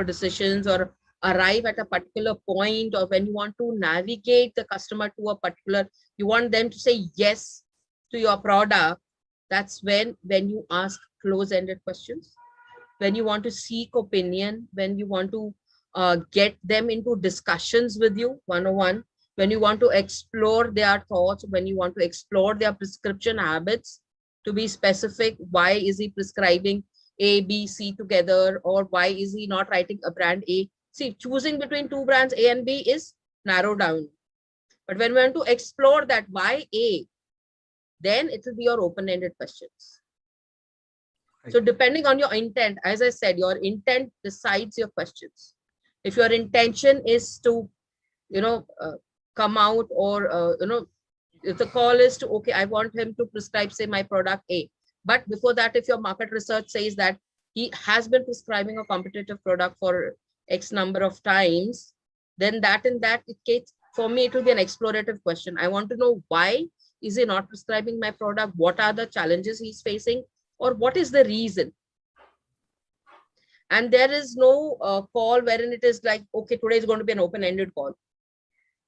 decisions, or arrive at a particular point, or when you want to navigate the customer to a particular, you want them to say yes to your product. That's when you ask close-ended questions. When you want to seek opinion, when you want to get them into discussions with you one-on-one, when you want to explore their thoughts, when you want to explore their prescription habits, to be specific, why is he prescribing A, B, C together, or why is he not writing a brand A? See, choosing between two brands A and B is narrow down. But when we want to explore that why A, then it will be your open-ended questions. So depending on your intent, as I said, your intent decides your questions. If your intention is to, come out, or, if the call is to, okay, I want him to prescribe, say, my product A. But before that, if your market research says that he has been prescribing a competitive product for X number of times, then in that case, for me, it will be an explorative question. I want to know, why is he not prescribing my product? What are the challenges he's facing? Or what is the reason? And there is no call wherein it is like, okay, today is going to be an open-ended call.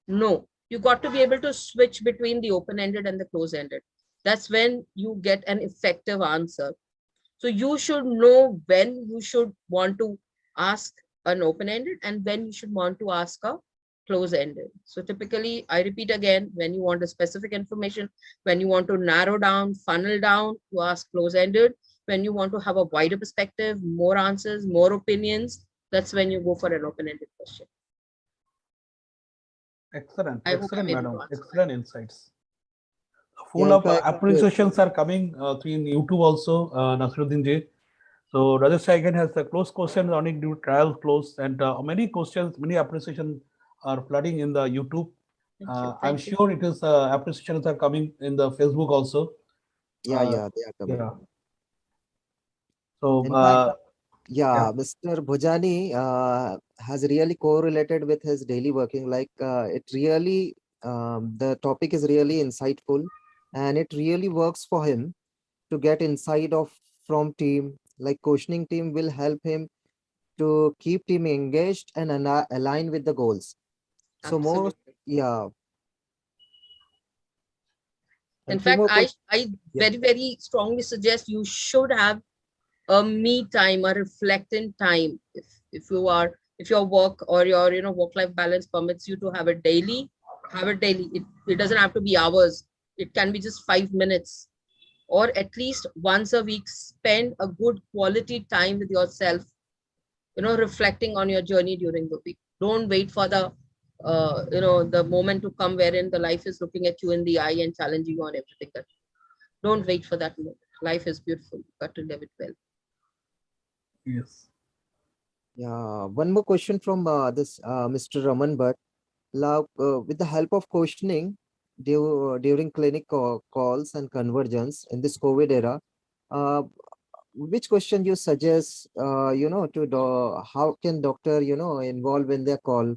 No, you got to be able to switch between the open-ended and the close-ended. That's when you get an effective answer. So you should know when you should want to ask an open-ended and when you should want to ask a close-ended. So typically, I repeat again, when you want a specific information, when you want to narrow down, funnel down, to ask close-ended. When you want to have a wider perspective, more answers, more opinions, that's when you go for an open-ended question. excellent. I hope I'm Excellent, able madam. to answer Excellent insights. Yeah, Full in of fact, appreciations are coming through in YouTube also, Nasruddin ji. So Rajesh again has the close questions running due trial close, and many questions, many appreciations are flooding in the YouTube. I'm Thank you. sure it is appreciations are coming in the Facebook also. yeah, they are coming. Yeah. So In fact, yeah. Mr. Bhujani has really correlated with his daily working. Like it really, the topic is really insightful, and it really works for him to get insight from team. Like questioning team will help him to keep team engaged and align with the goals. So more, Absolutely. yeah. In And few fact, more questions. I Yeah. very, very strongly suggest you should have a me time, a reflecting time. If your work or your work-life balance permits you to have it daily, have it daily. It doesn't have to be hours. It can be just 5 minutes, or at least once a week. Spend a good quality time with yourself, reflecting on your journey during the week. Don't wait for the moment to come wherein the life is looking at you in the eye and challenging you on everything. Don't wait for that moment. Life is beautiful. You got to live it well. Yes. Yeah, one more question from this Mr. Raman Bhatt. With the help of questioning during clinic calls and convergence in this COVID era, uh, which question you suggest, how can doctor, involve in their call?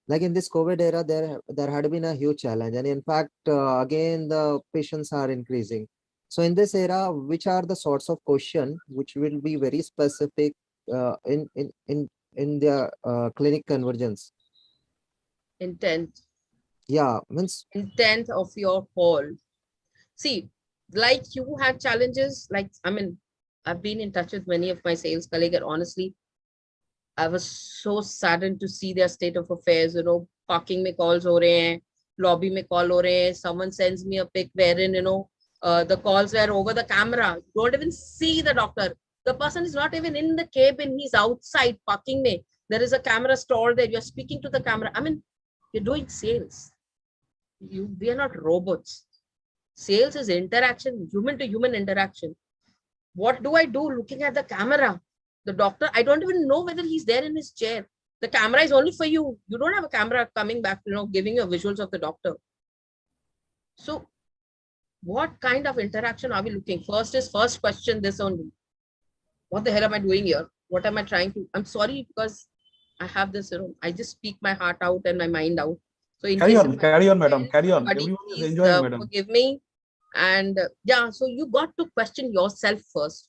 Like in this COVID era, there had been a huge challenge, and in fact, again, the patients are increasing. So in this era, which are the sorts of question which will be very specific in their clinic convergence? Intent. Yeah, means intent of your call. See, like you had challenges, like, I mean, I've been in touch with many of my sales colleagues, and honestly, I was so saddened to see their state of affairs. Parking में calls हो रहे हैं, lobby में call हो रहे हैं. Someone sends me a pic wherein the calls were over the camera. You don't even see the doctor. The person is not even in the cabin. He's outside parking में. There is a camera store there. You're speaking to the camera. I mean, you're doing sales. We are not robots. Sales is interaction, human to human interaction. What do I do looking at the camera? The doctor, I don't even know whether he's there in his chair. The camera is only for you. You don't have a camera coming back, giving you visuals of the doctor. So what kind of interaction are we looking? First question, this only. What the hell am I doing here? What am I trying to? I'm sorry because I have this, I just speak my heart out and my mind out. So in Carry case on, carry on, madam. Carry on. somebody, Everyone is please, enjoying, madam. forgive me. And yeah, so you got to question yourself first.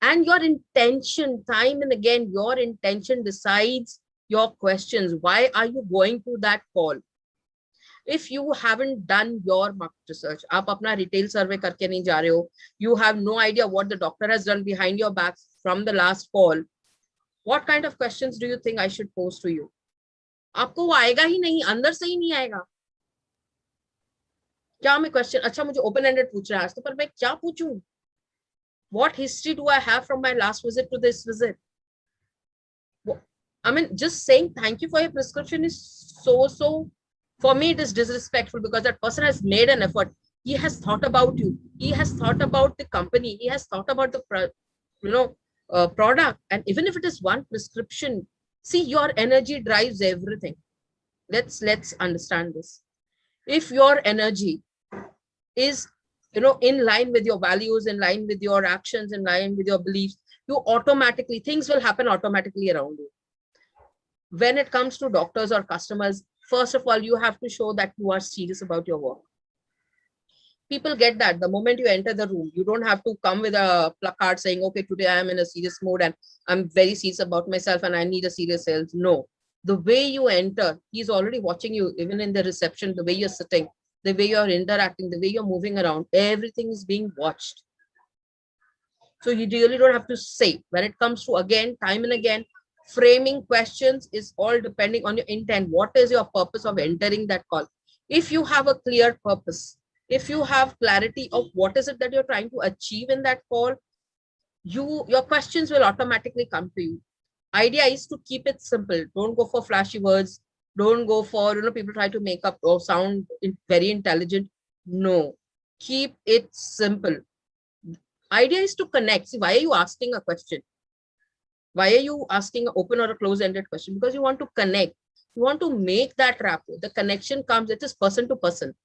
And your intention, time and again, your intention decides your questions. Why are you going to that call? If you haven't done your market research, आप अपना retail survey करके नहीं जा रहे हो, you have no idea what the doctor has done behind your back from the last call, what kind of questions do you think I should pose to you? आपको वो आएगा ही नहीं, अंदर से ही नहीं आएगा. क्या मैं क्वेश्चन, अच्छा मुझे ओपन एंडेड पूछ रहा है आज, तो पर मैं क्या पूछूं? What history do I have from my last visit to this visit? I mean, just saying thank you for your prescription is so, for me, it is disrespectful because that person has made an effort. He has thought about you. He has thought about the company. He has thought about the, product. And even if it is one prescription, see, your energy drives everything. Let's understand this. If your energy is in line with your values, in line with your actions, in line with your beliefs, things will happen automatically around you. When it comes to doctors or customers, first of all, you have to show that you are serious about your work. People get that the moment you enter the room. You don't have to come with a placard saying, okay, today I am in a serious mode and I'm very serious about myself and I need a serious sales. No, the way you enter, he's already watching you, even in the reception, the way you're sitting, the way you're interacting, the way you're moving around, everything is being watched. So you really don't have to say. When it comes to, again, time and again, framing questions is all depending on your intent. What is your purpose of entering that call? If you have a clear purpose, if you have clarity of what is it that you're trying to achieve in that call, your questions will automatically come to you. Idea is to keep it simple. Don't go for flashy words. Don't go for, people try to make up or sound very intelligent. No, keep it simple. Idea is to connect. See, why are you asking a question? Why are you asking an open or a close-ended question? Because you want to connect. You want to make that rapport. The connection comes, it is person to person.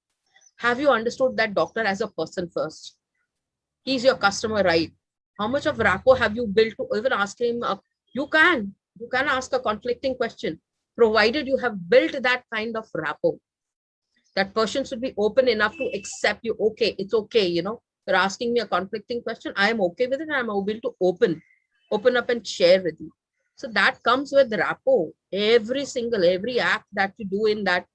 Have you understood that doctor as a person first? He's your customer, right? How much of rapport have you built to even ask him? You can ask a conflicting question, provided you have built that kind of rapport. That person should be open enough to accept you. Okay, it's okay, you're asking me a conflicting question. I am okay with it. I'm able to open up and share with you. So that comes with rapport. Every act that you do in that,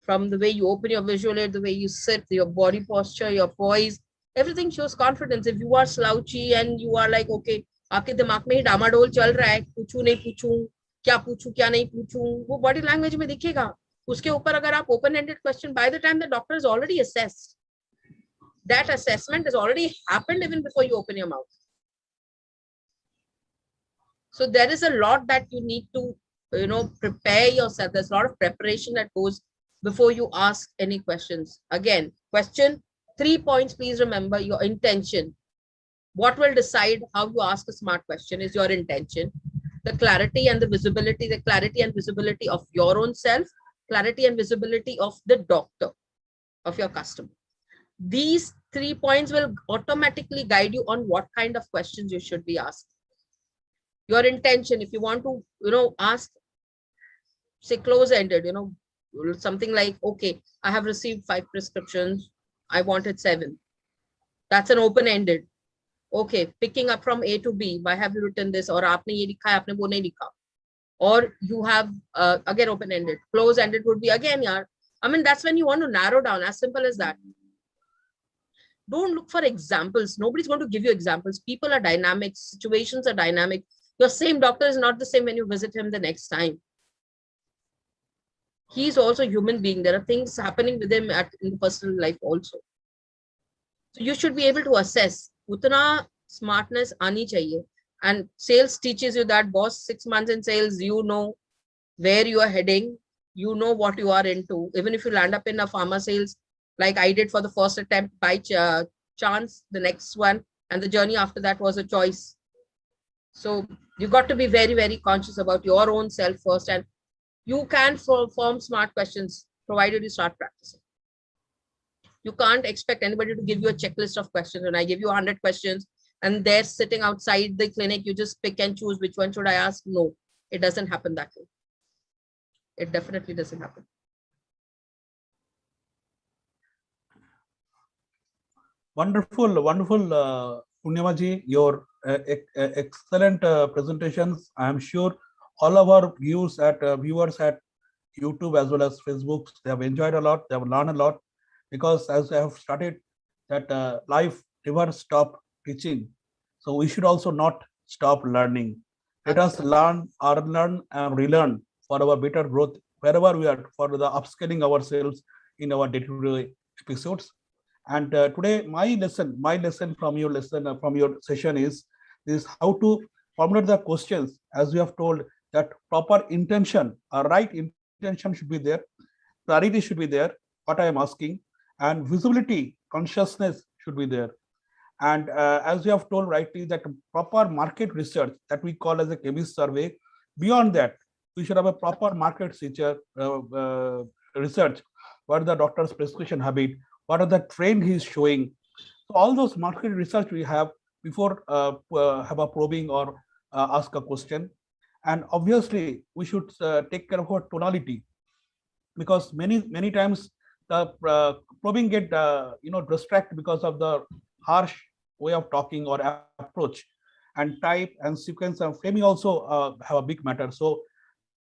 from the way you open your visual aid, the way you sit, your body posture, your voice, everything shows confidence. If you are slouchy and you are like, okay, आपके दिमाग में ही डामाडोल चल रहा है, पूछूं नहीं पूछूं, क्या नहीं पूछूं, वो बॉडी लैंग्वेज में दिखेगा. उसके ऊपर अगर आप open ended question, by the time the doctor is already assessed, that assessment has already happened even before you open your mouth. So there is a lot that you need to, prepare yourself. There's a lot of preparation that goes before you ask any questions. Again, question 3 points. Please remember your intention. What will decide how you ask a smart question is your intention. The clarity and the visibility of your own self, clarity and visibility of the doctor, of your customer. These 3 points will automatically guide you on what kind of questions you should be asked. Your intention, if you want to, ask, say close-ended, something like, okay, I have received 5 prescriptions. I wanted 7. That's an open-ended. Okay, picking up from A to B. Why have you written this? Or aapne ye likha hai, aapne wo nahi likha. Or you have, again, open-ended. Close-ended would be, again, yaar, I mean, that's when you want to narrow down, as simple as that. Don't look for examples. Nobody's going to give you examples. People are dynamic, situations are dynamic. Your same doctor is not the same when you visit him the next time. He's also a human being. There are things happening with him in personal life also. So you should be able to assess. Utna smartness aani chahiye. And sales teaches you that, boss, 6 months in sales, you know where you are heading, you know what you are into. Even if you land up in a pharma sales, like I did for the first attempt by chance, the next one, and the journey after that was a choice. So you got to be very, very conscious about your own self first, and you can form smart questions provided you start practicing. You can't expect anybody to give you a checklist of questions. When I give you 100 questions and they're sitting outside the clinic, you just pick and choose which one should I ask. No, it doesn't happen that way. It definitely doesn't happen. Wonderful, wonderful, Punyamaji, your excellent presentations. I am sure all of our viewers at YouTube as well as Facebook, they have enjoyed a lot. They have learned a lot, because as I have started that life never stop teaching. So we should also not stop learning. Let us learn, unlearn, and relearn for our better growth wherever we are, for the upscaling ourselves in our day-to-day episodes. And today, my lesson from your from your session is how to formulate the questions. As we have told, that proper intention, a right intention should be there, clarity should be there, what I am asking, and visibility, consciousness should be there. And as you have told rightly, that proper market research that we call as a chemist survey. Beyond that, we should have a proper market research. What are the doctor's prescription habit? What are the trend he is showing? So all those market research we have before have a probing or ask a question. And obviously, we should take care of our tonality, because many times the probing get distracted because of the harsh way of talking or approach. And type and sequence and framing also have a big matter. So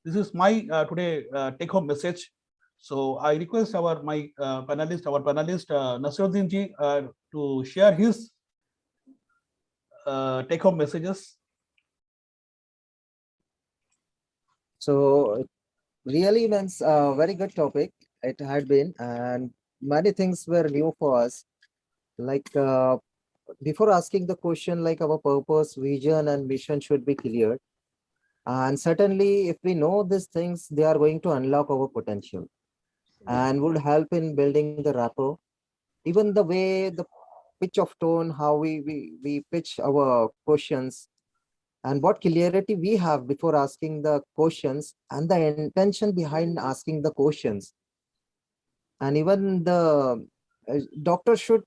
this is my today take home message. So I request our panelist Nasiruddin ji to share his take home messages. So really means a very good topic it had been, and many things were new for us. Like before asking the question, like our purpose, vision, and mission should be clear. And certainly, if we know these things, they are going to unlock our potential and would help in building the rapport. Even the way, the pitch of tone, how we pitch our questions, and what clarity we have before asking the questions, and the intention behind asking the questions. And even the doctor should,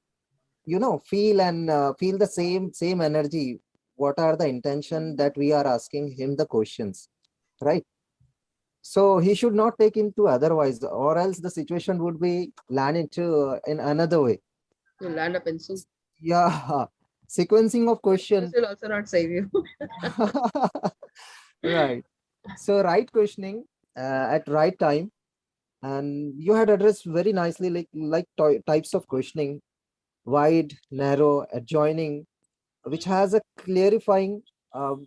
feel and feel the same energy. What are the intention that we are asking him the questions, right? So he should not take into otherwise, or else the situation would be land into in another way. You'll land up in soup. Yeah, sequencing of question. This will also not save you. Right. So right questioning at right time, and you had addressed very nicely types of questioning: wide, narrow, adjoining, which has a clarifying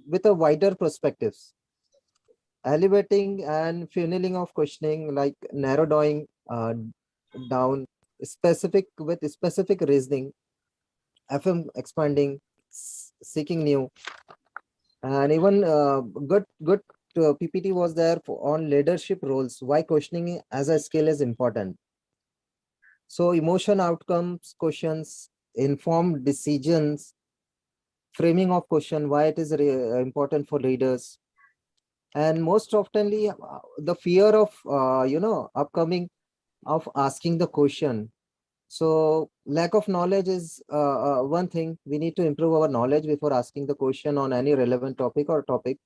with a wider perspectives, elevating and funneling of questioning, like narrowing down, specific with specific reasoning, FM expanding, seeking new, and even good PPT was there on leadership roles, why questioning as a skill is important. So emotion outcomes questions, informed decisions, framing of question, why it is important for leaders. And most oftenly, the fear of upcoming of asking the question. So lack of knowledge is one thing. We need to improve our knowledge before asking the question on any relevant topic or topic.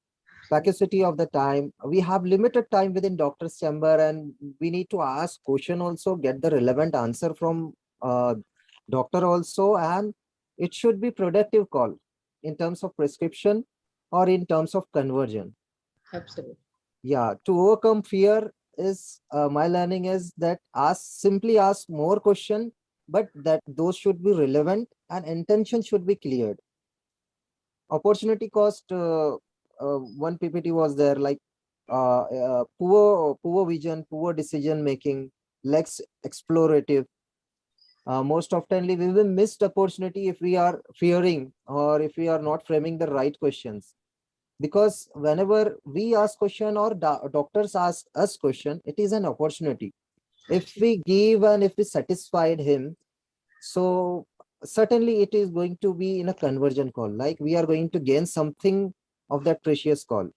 Scarcity of the time. We have limited time within doctor's chamber, and we need to ask question also, get the relevant answer from doctor also, and it should be productive call in terms of prescription or in terms of conversion. Absolutely. Yeah, to overcome fear, is my learning is that simply ask more question, but that those should be relevant and intention should be cleared. Opportunity cost, one PPT was there, like poor vision, poor decision making, less explorative. Most oftenly we will miss the opportunity if we are fearing or if we are not framing the right questions. Because whenever we ask question or doctors ask us question, it is an opportunity. If we give and if we satisfied him, so certainly it is going to be in a conversion call, like we are going to gain something of that precious call.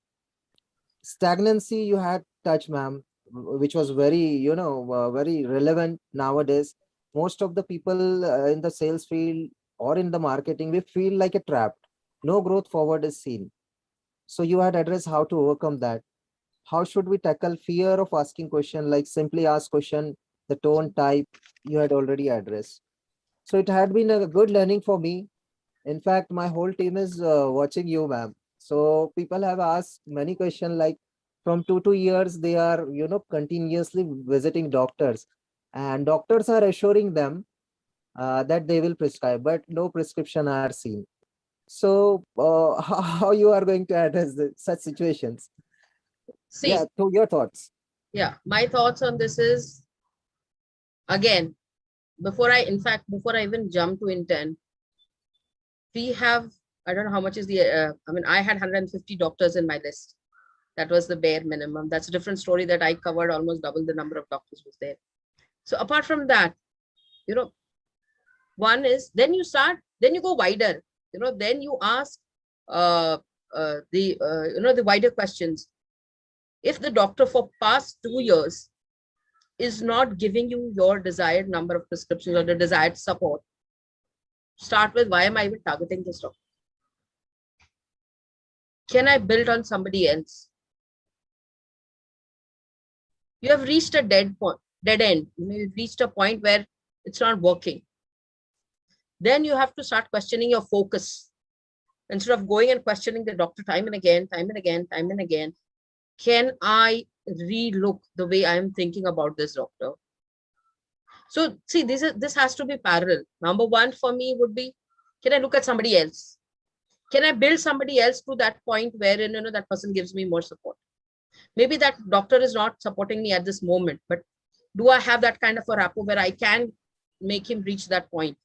Stagnancy you had touched, ma'am, which was very, very relevant nowadays. Most of the people in the sales field or in the marketing, we feel like a trapped. No growth forward is seen. So you had addressed how to overcome that. How should we tackle fear of asking question, like simply ask question, the tone type you had already addressed. So it had been a good learning for me. In fact, my whole team is watching you, ma'am. So people have asked many questions, like from 2 years, they are, continuously visiting doctors, and doctors are assuring them that they will prescribe, but no prescription are seen. So how you are going to address such situations? See, Yeah, to your thoughts. yeah, my thoughts on this is, again, before I even jump to intent, we have, I don't know how much is the, I mean, I had 150 doctors in my list. That was the bare minimum. That's a different story that I covered almost double the number of doctors was there. So apart from that, one is, then you go wider, then you ask the wider questions. If the doctor for past 2 years is not giving you your desired number of prescriptions or the desired support, start with, why am I even targeting this doctor? Can I build on somebody else? You have reached a dead end. You've reached a point where it's not working. Then you have to start questioning your focus. Instead of going and questioning the doctor time and again, can I relook the way I am thinking about this doctor? So see, this has to be parallel. Number one for me would be, can I look at somebody else? Can I build somebody else to that point wherein that person gives me more support? Maybe that doctor is not supporting me at this moment, but do I have that kind of a rapport where I can make him reach that point?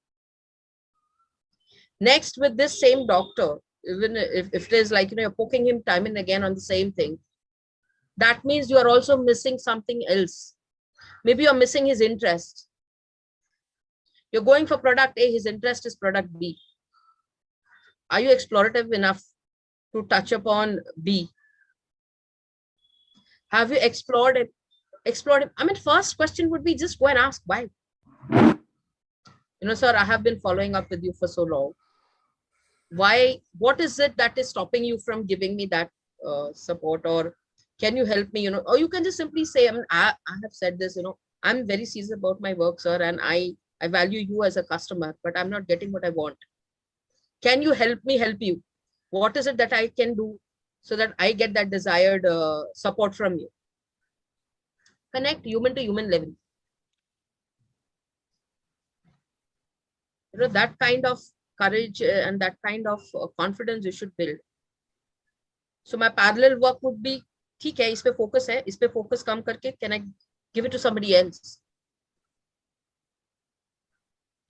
Next, with this same doctor, even if it is like, you're poking him time and again on the same thing, that means you are also missing something else. Maybe you're missing his interest. You're going for product A, his interest is product B. Are you explorative enough to touch upon B? Have you explored it? I mean, first question would be, just go and ask why. Sir, I have been following up with you for so long. Why? What is it that is stopping you from giving me that support? Or can you help me? Or you can just simply say, I have said this, I'm very serious about my work, sir, and I value you as a customer, but I'm not getting what I want. Can you help me help you? What is it that I can do so that I get that desired support from you? Connect human to human level. That kind of courage and that kind of confidence you should build. So my parallel work would be, ठीक है, इस पे focus है, इस पे focus कम करके, can I give it to somebody else?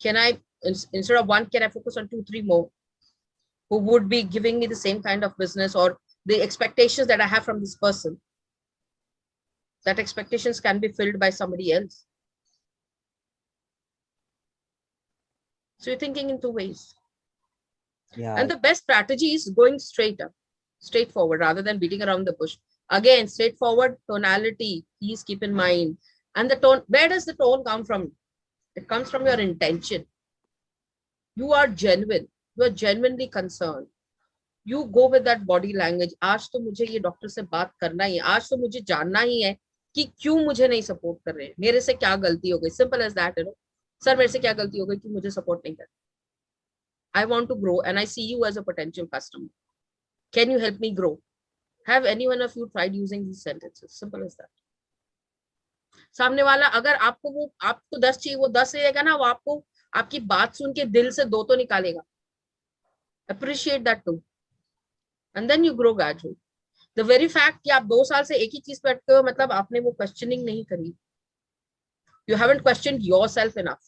Can I, instead of one, can I focus on 2, 3 more who would be giving me the same kind of business, or the expectations that I have from this person, that expectations can be filled by somebody else. So you're thinking in 2 ways. Yeah. And the best strategy is going straightforward, rather than beating around the bush. Again, straightforward, tonality, please keep in mind. And the tone, where does the tone come from? It comes from your intention. You are genuine. You are genuinely concerned. You go with that body language. आज तो मुझे ये doctor से बात करना ही है. आज तो मुझे जानना ही है कि क्यों मुझे नहीं सपोर्ट कर रहे हैं. मेरे से क्या गलती हो गई. Simple as that, सर मेरे से क्या गलती हो गई कि मुझे सपोर्ट नहीं कर. I want to grow and I see you as a potential customer. Can you help me grow? Have any one of you tried using these sentences? Simple as that. सामने वाला अगर आपको 10 चाहिए, वो 10 लेगा ना, वो आपको आपकी बात सुन के दिल से 2 तो निकालेगा. Appreciate that too. And then you grow gradually. The very fact कि आप 2 साल से एक ही चीज पे अटके हो, मतलब आपने वो क्वेश्चनिंग नहीं करी. You haven't questioned yourself enough.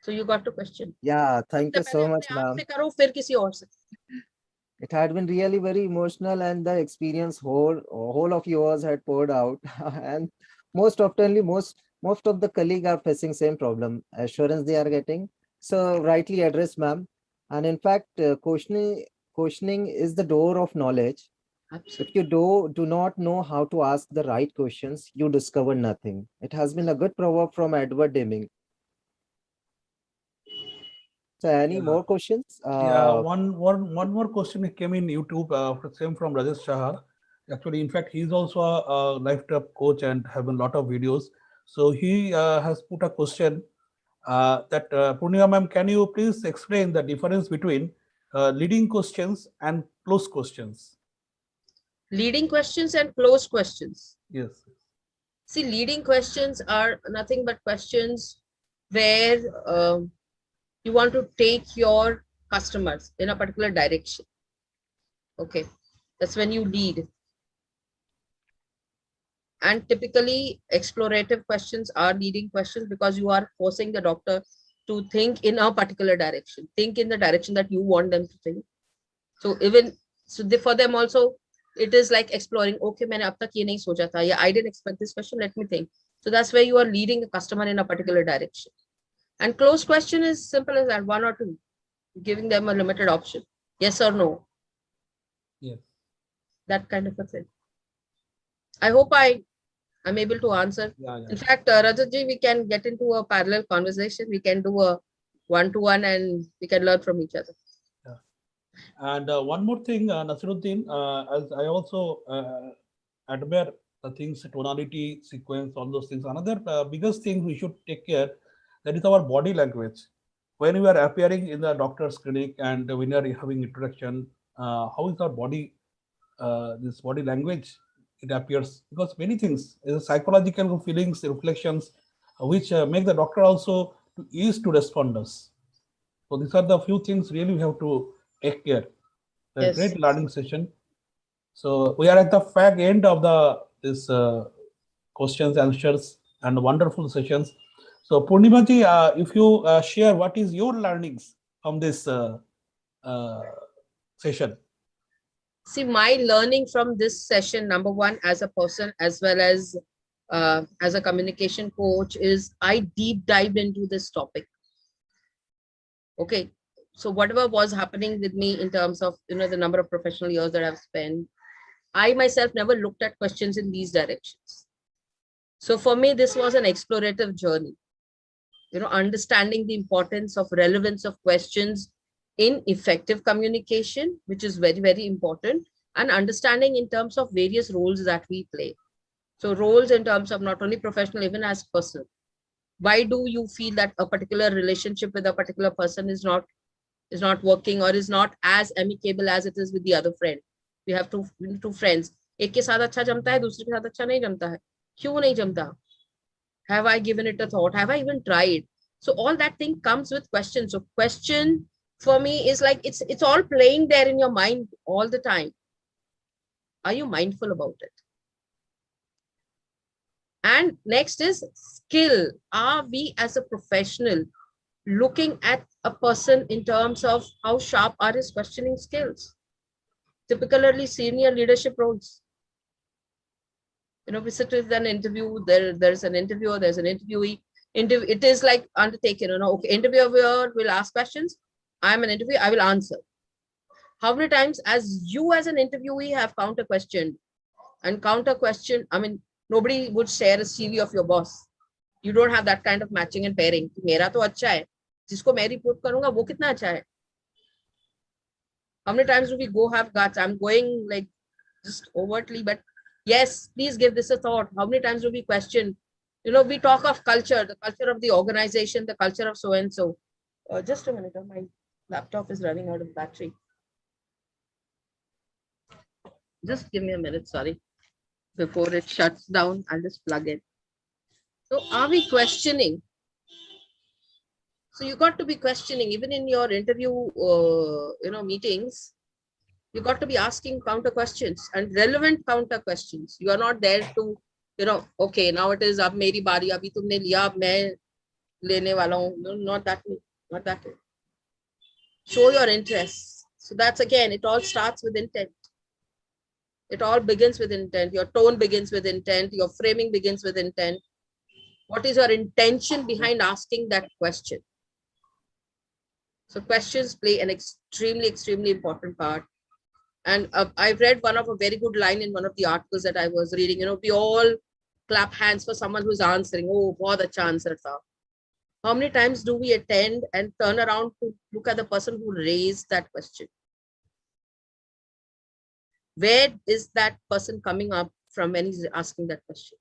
So you got to question. Yeah, thank you सबसे so पहले much, अपने आप ma'am. से करो, फिर किसी और से. It had been really very emotional, and the experience whole of yours had poured out. And most oftenly, most of the colleagues are facing same problem. Assurance they are getting. So rightly addressed, ma'am. And in fact, questioning is the door of knowledge. Absolutely. If you do not know how to ask the right questions, you discover nothing. It has been a good proverb from Edward Deming. So any Yeah. more questions? Yeah, one more question came in YouTube, same from Rajesh Shahar. Actually, in fact, he's also a lifetime coach and have a lot of videos. So he has put a question that Purnia ma'am, can you please explain the difference between leading questions and close questions? Leading questions and closed questions. Yes. See, leading questions are nothing but questions where you want to take your customers in a particular direction. Okay, that's when you lead. And typically, explorative questions are leading questions because you are forcing the doctor to think in a particular direction, think in the direction that you want them to think. So for them also, it is like exploring. Okay, मैंने अब तक ये नहीं सोचा था, या I didn't expect this question. Let me think. So that's where you are leading a customer in a particular direction. And closed question is simple as that, 1 or 2, giving them a limited option, yes or no. Yes. That kind of a thing. I hope I'm able to answer. Yeah, yeah. In fact, Rajatji, we can get into a parallel conversation. We can do a 1-to-1 and we can learn from each other. Yeah. And one more thing, Nasiruddin, as I also admire the things, tonality, sequence, all those things. Another biggest thing we should take care, that is our body language. When we are appearing in the doctor's clinic and when we are having introduction, how is our body, this body language, it appears, because many things, psychological feelings, reflections, which make the doctor also to ease to respond us. So these are the few things really we have to take care. A Yes. great learning session. So we are at the fag end of this questions, answers, and wonderful sessions. So Purnimaji, if you share what is your learnings from this session? See, my learning from this session, number one, as a person, as well as a communication coach, is I deep dived into this topic. Okay. So whatever was happening with me in terms of, the number of professional years that I've spent, I myself never looked at questions in these directions. So for me, this was an explorative journey, understanding the importance of relevance of questions in effective communication, which is very, very important, and understanding in terms of various roles that we play. So roles in terms of not only professional, even as personal. Why do you feel that a particular relationship with a particular person is not working or is not as amicable as it is with the other friend? We have two friends. एक के साथ अच्छा जमता है, दूसरे के साथ अच्छा नहीं जमता है. क्यों नहीं जमता? Have I given it a thought? Have I even tried? So all that thing comes with questions. So question for me is like, it's all playing there in your mind all the time. Are you mindful about it? And next is skill. Are we as a professional looking at a person in terms of how sharp are his questioning skills? Typically senior leadership roles. We sit with an interview, there's an interviewer, there's an interviewee. It is like undertaken, okay, interviewer will ask questions. I'm an interviewer, I will answer. How many times as you as an interviewee have counter questioned and counter question? I mean, nobody would share a CV of your boss. You don't have that kind of matching and pairing. मेरा तो अच्छा है, जिसको मैं report करूंगा वो कितना अच्छा है. How many times do we go have guts? I'm going like just overtly, but yes, please give this a thought. How many times do we question? We talk of culture, the culture of the organization, the culture of so-and-so. Just a minute, my laptop is running out of battery. Just give me a minute, sorry. before it shuts down. I'll just plug in. So are we questioning? So you got to be questioning even in your interview, meetings. You got to be asking counter questions and relevant counter questions. You are not there to, okay, now it is ab meri bari, abhi tumne liya, ab main lene wala hu. No, not that way. Not that way. Show your interest. So that's again, it all starts with intent. It all begins with intent. Your tone begins with intent. Your framing begins with intent. What is your intention behind asking that question? So questions play an extremely, extremely important part. And I've read one of a very good line in one of the articles that I was reading. We all clap hands for someone who's answering. Oh, what a chance. How many times do we attend and turn around to look at the person who raised that question? Where is that person coming up from when he's asking that question?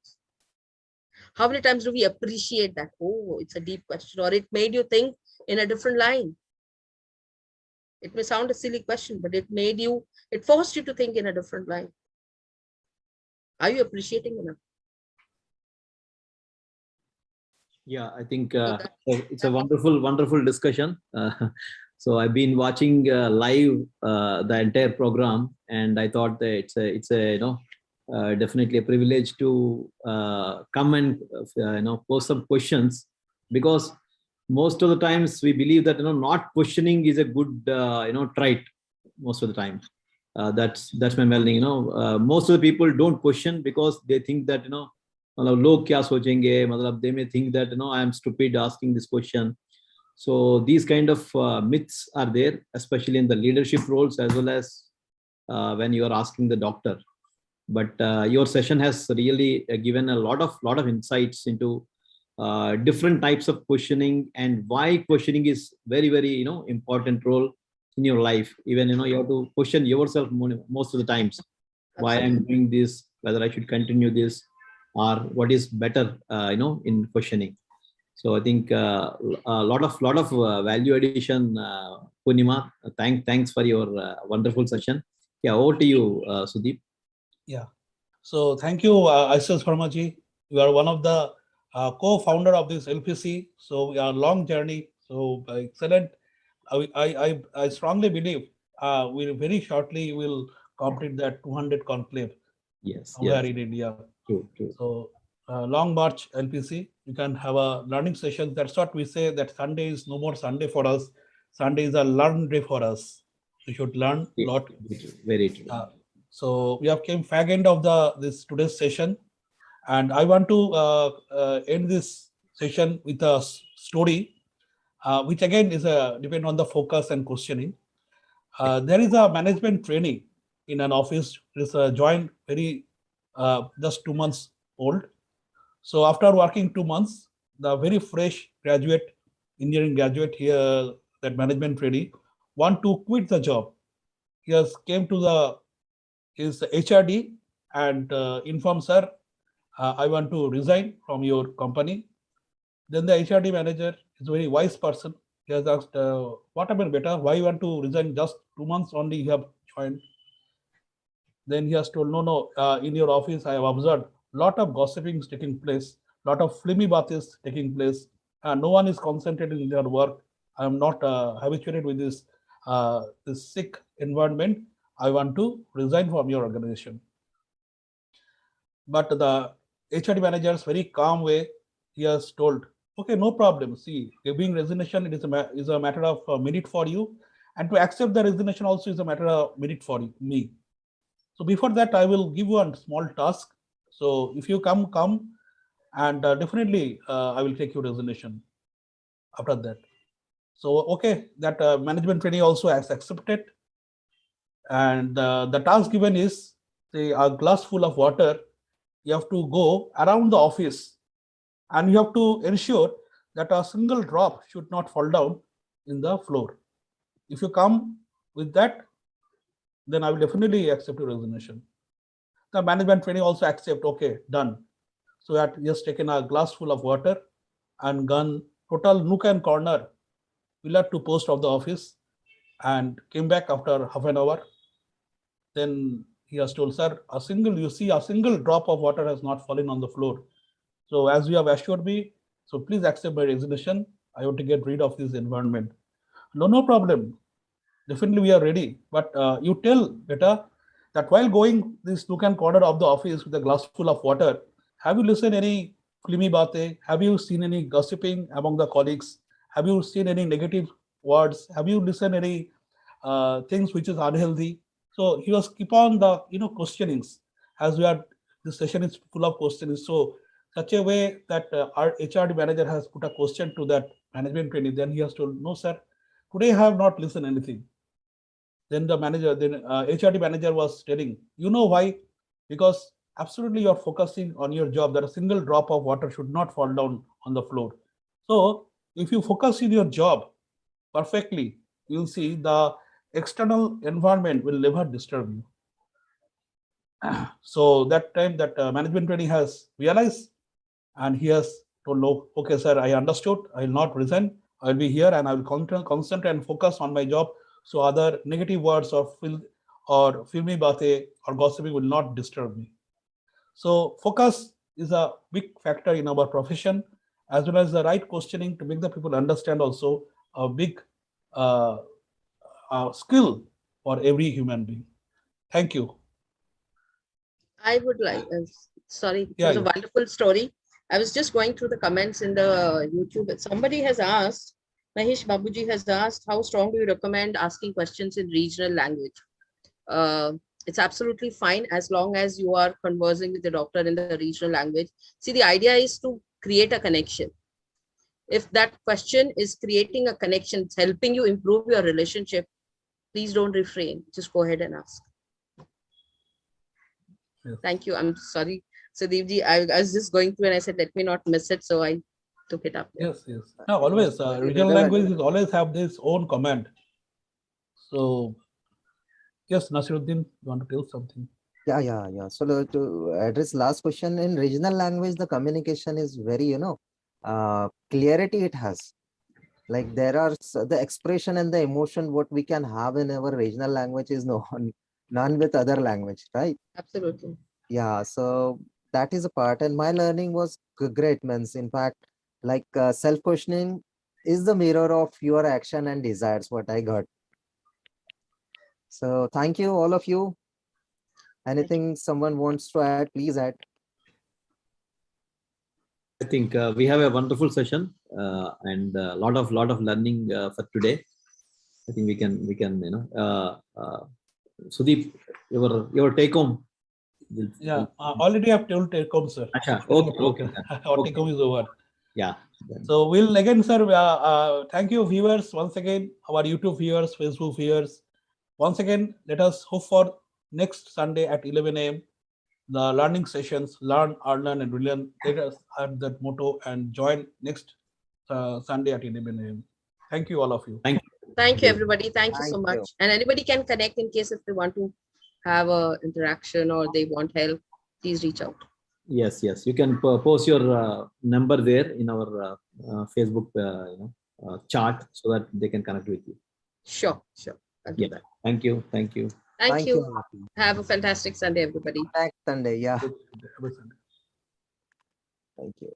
How many times do we appreciate that? Oh, it's a deep question, or it made you think in a different line. It may sound a silly question, but it forced you to think in a different line. Are you appreciating enough? Yeah, I think it's a wonderful discussion. So I've been watching live the entire program, and I thought that it's a definitely a privilege to come and pose some questions, because most of the times we believe that not questioning is a good trait. Most of the time, that's my melding. Most of the people don't question because they think that log kya sochenge, matlab they may think that I am stupid asking this question. So these kind of myths are there, especially in the leadership roles as well as when you are asking the doctor. But your session has really given a lot of insights into different types of questioning and why questioning is very, very important role in your life. Even you have to question yourself most of the times. Why I'm doing this, whether I should continue this, or what is better in questioning. So I think a lot of value addition. Purnima, thanks for your wonderful session. Yeah, over to you, Sudeep. Yeah. So thank you, Isis Farmaji. You are one of the co-founder of this LPC. So we are long journey. So excellent. I strongly believe we very shortly will complete that 200 conclave. Yes. Somewhere in India. True. So long march LPC. You can have a learning session. That's what we say, that Sunday is no more Sunday for us. Sunday is a learn day for us. We should learn a lot. Very true. So we have came fag end of this today's session, and I want to end this session with a story, which again is depend on the focus and questioning. There is a management training in an office. It is joined very just 2 months old. So after working 2 months, the very fresh graduate, engineering graduate here, that management trainee, want to quit the job. He has came to his HRD and informs her, I want to resign from your company. Then the HRD manager is a very wise person. He has asked, what happened, beta? Why you want to resign? Just 2 months only you have joined. Then he has told, no, in your office I have observed lot of gossiping is taking place, lot of filmy bath is taking place, and no one is concentrated in their work. I am not habituated with this sick environment. I want to resign from your organization. But the HRD manager is very calm way. He has told, okay, no problem. See, giving resignation, it is a matter of a minute for you, and to accept the resignation also is a matter of minute for me. So before that, I will give you a small task. So if you come, and definitely I will take your resignation after that. So okay, that management training also has accepted. And the task given is, say, a glass full of water. You have to go around the office, and you have to ensure that a single drop should not fall down in the floor. If you come with that, then I will definitely accept your resignation. The management training also accept, okay, done. So that he has taken a glass full of water and gone total nook and corner, pillar to post of the office, and came back after half an hour. Then he has told, sir, you see a single drop of water has not fallen on the floor. So as you have assured me, so please accept my resignation. I want to get rid of this environment. No problem. Definitely we are ready. But you tell Beta that while going this nook and corner of the office with a glass full of water, have you listened any filmy baate? Have you seen any gossiping among the colleagues? Have you seen any negative words? Have you listened any things which is unhealthy? So he was keep on the questionings as we are. This session is full of questions. So such a way that our HRD manager has put a question to that management training. Then he has told, no sir, today I have not listened anything. Then the manager, HRD manager was telling, you know why? Because absolutely you're focusing on your job, that a single drop of water should not fall down on the floor. So if you focus in your job perfectly, you'll see the external environment will never disturb you. So that time that management training has realized, and he has told, no, okay sir, I understood, I will not resign, I will be here and I will concentrate and focus on my job. So other negative words or filmy bate or gossiping will not disturb me. So focus is a big factor in our profession, as well as the right questioning to make the people understand also a big skill for every human being. Thank you. I would like, sorry, it Yeah, was a yeah. wonderful story. I was just going through the comments in the YouTube. Somebody has asked, Mahesh Babuji has asked, how strong do you recommend asking questions in regional language? It's absolutely fine as long as you are conversing with the doctor in the regional language. See, the idea is to create a connection. If that question is creating a connection, it's helping you improve your relationship, please don't refrain. Just go ahead and ask. Yes. Thank you. I'm sorry, Sudeepji. I was just going through and I said, let me not miss it. So I took it up. Yes, yes. No, always regional languages always have this own command. So yes, Nasiruddin, you want to tell something? Yeah. So to address last question, in regional language, the communication is very, clarity it has. Like there are the expression and the emotion what we can have in our regional language is none with other language, right? Absolutely. Yeah, so that is a part, and my learning was great, means in fact, like self-questioning is the mirror of your action and desires, what I got. So thank you, all of you. Anything someone wants to add, please add. I think we have a wonderful session and a lot of learning for today. I think we can Sudeep, your take home. Yeah, already I have told take home, sir. Okay. Our take home is over. Yeah. So we'll again, sir. Thank you, viewers, once again, our YouTube viewers, Facebook viewers. Once again, let us hope for next Sunday at 11 a.m. the learning sessions, learn, learn, and learn. Let us have that motto and join next Sunday at 11 a.m. Thank you, all of you. Thank you, everybody. Thank you so Thank much. you. And anybody can connect in case if they want to have a interaction or they want help, please reach out. Yes. You can post your number there in our Facebook chart so that they can connect with you. Sure. I'll do Yeah. that. Thank you. Thank you. all of you. Have a fantastic Sunday, everybody. Next Sunday, yeah. Have a Sunday. Thank you.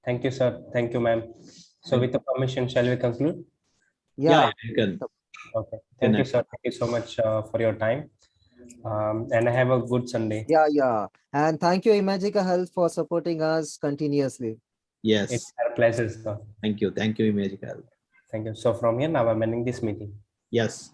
Thank you, sir. Thank you, ma'am. So with the permission, shall we conclude? Yeah. You can. Okay. Thank you, sir. Thank you so much for your time. And have a good Sunday. Yeah. And thank you, Imagica Health, for supporting us continuously. Yes. It's our pleasure, sir. Thank you, Imagical. Thank you. So from here, now I'm ending this meeting. Yes.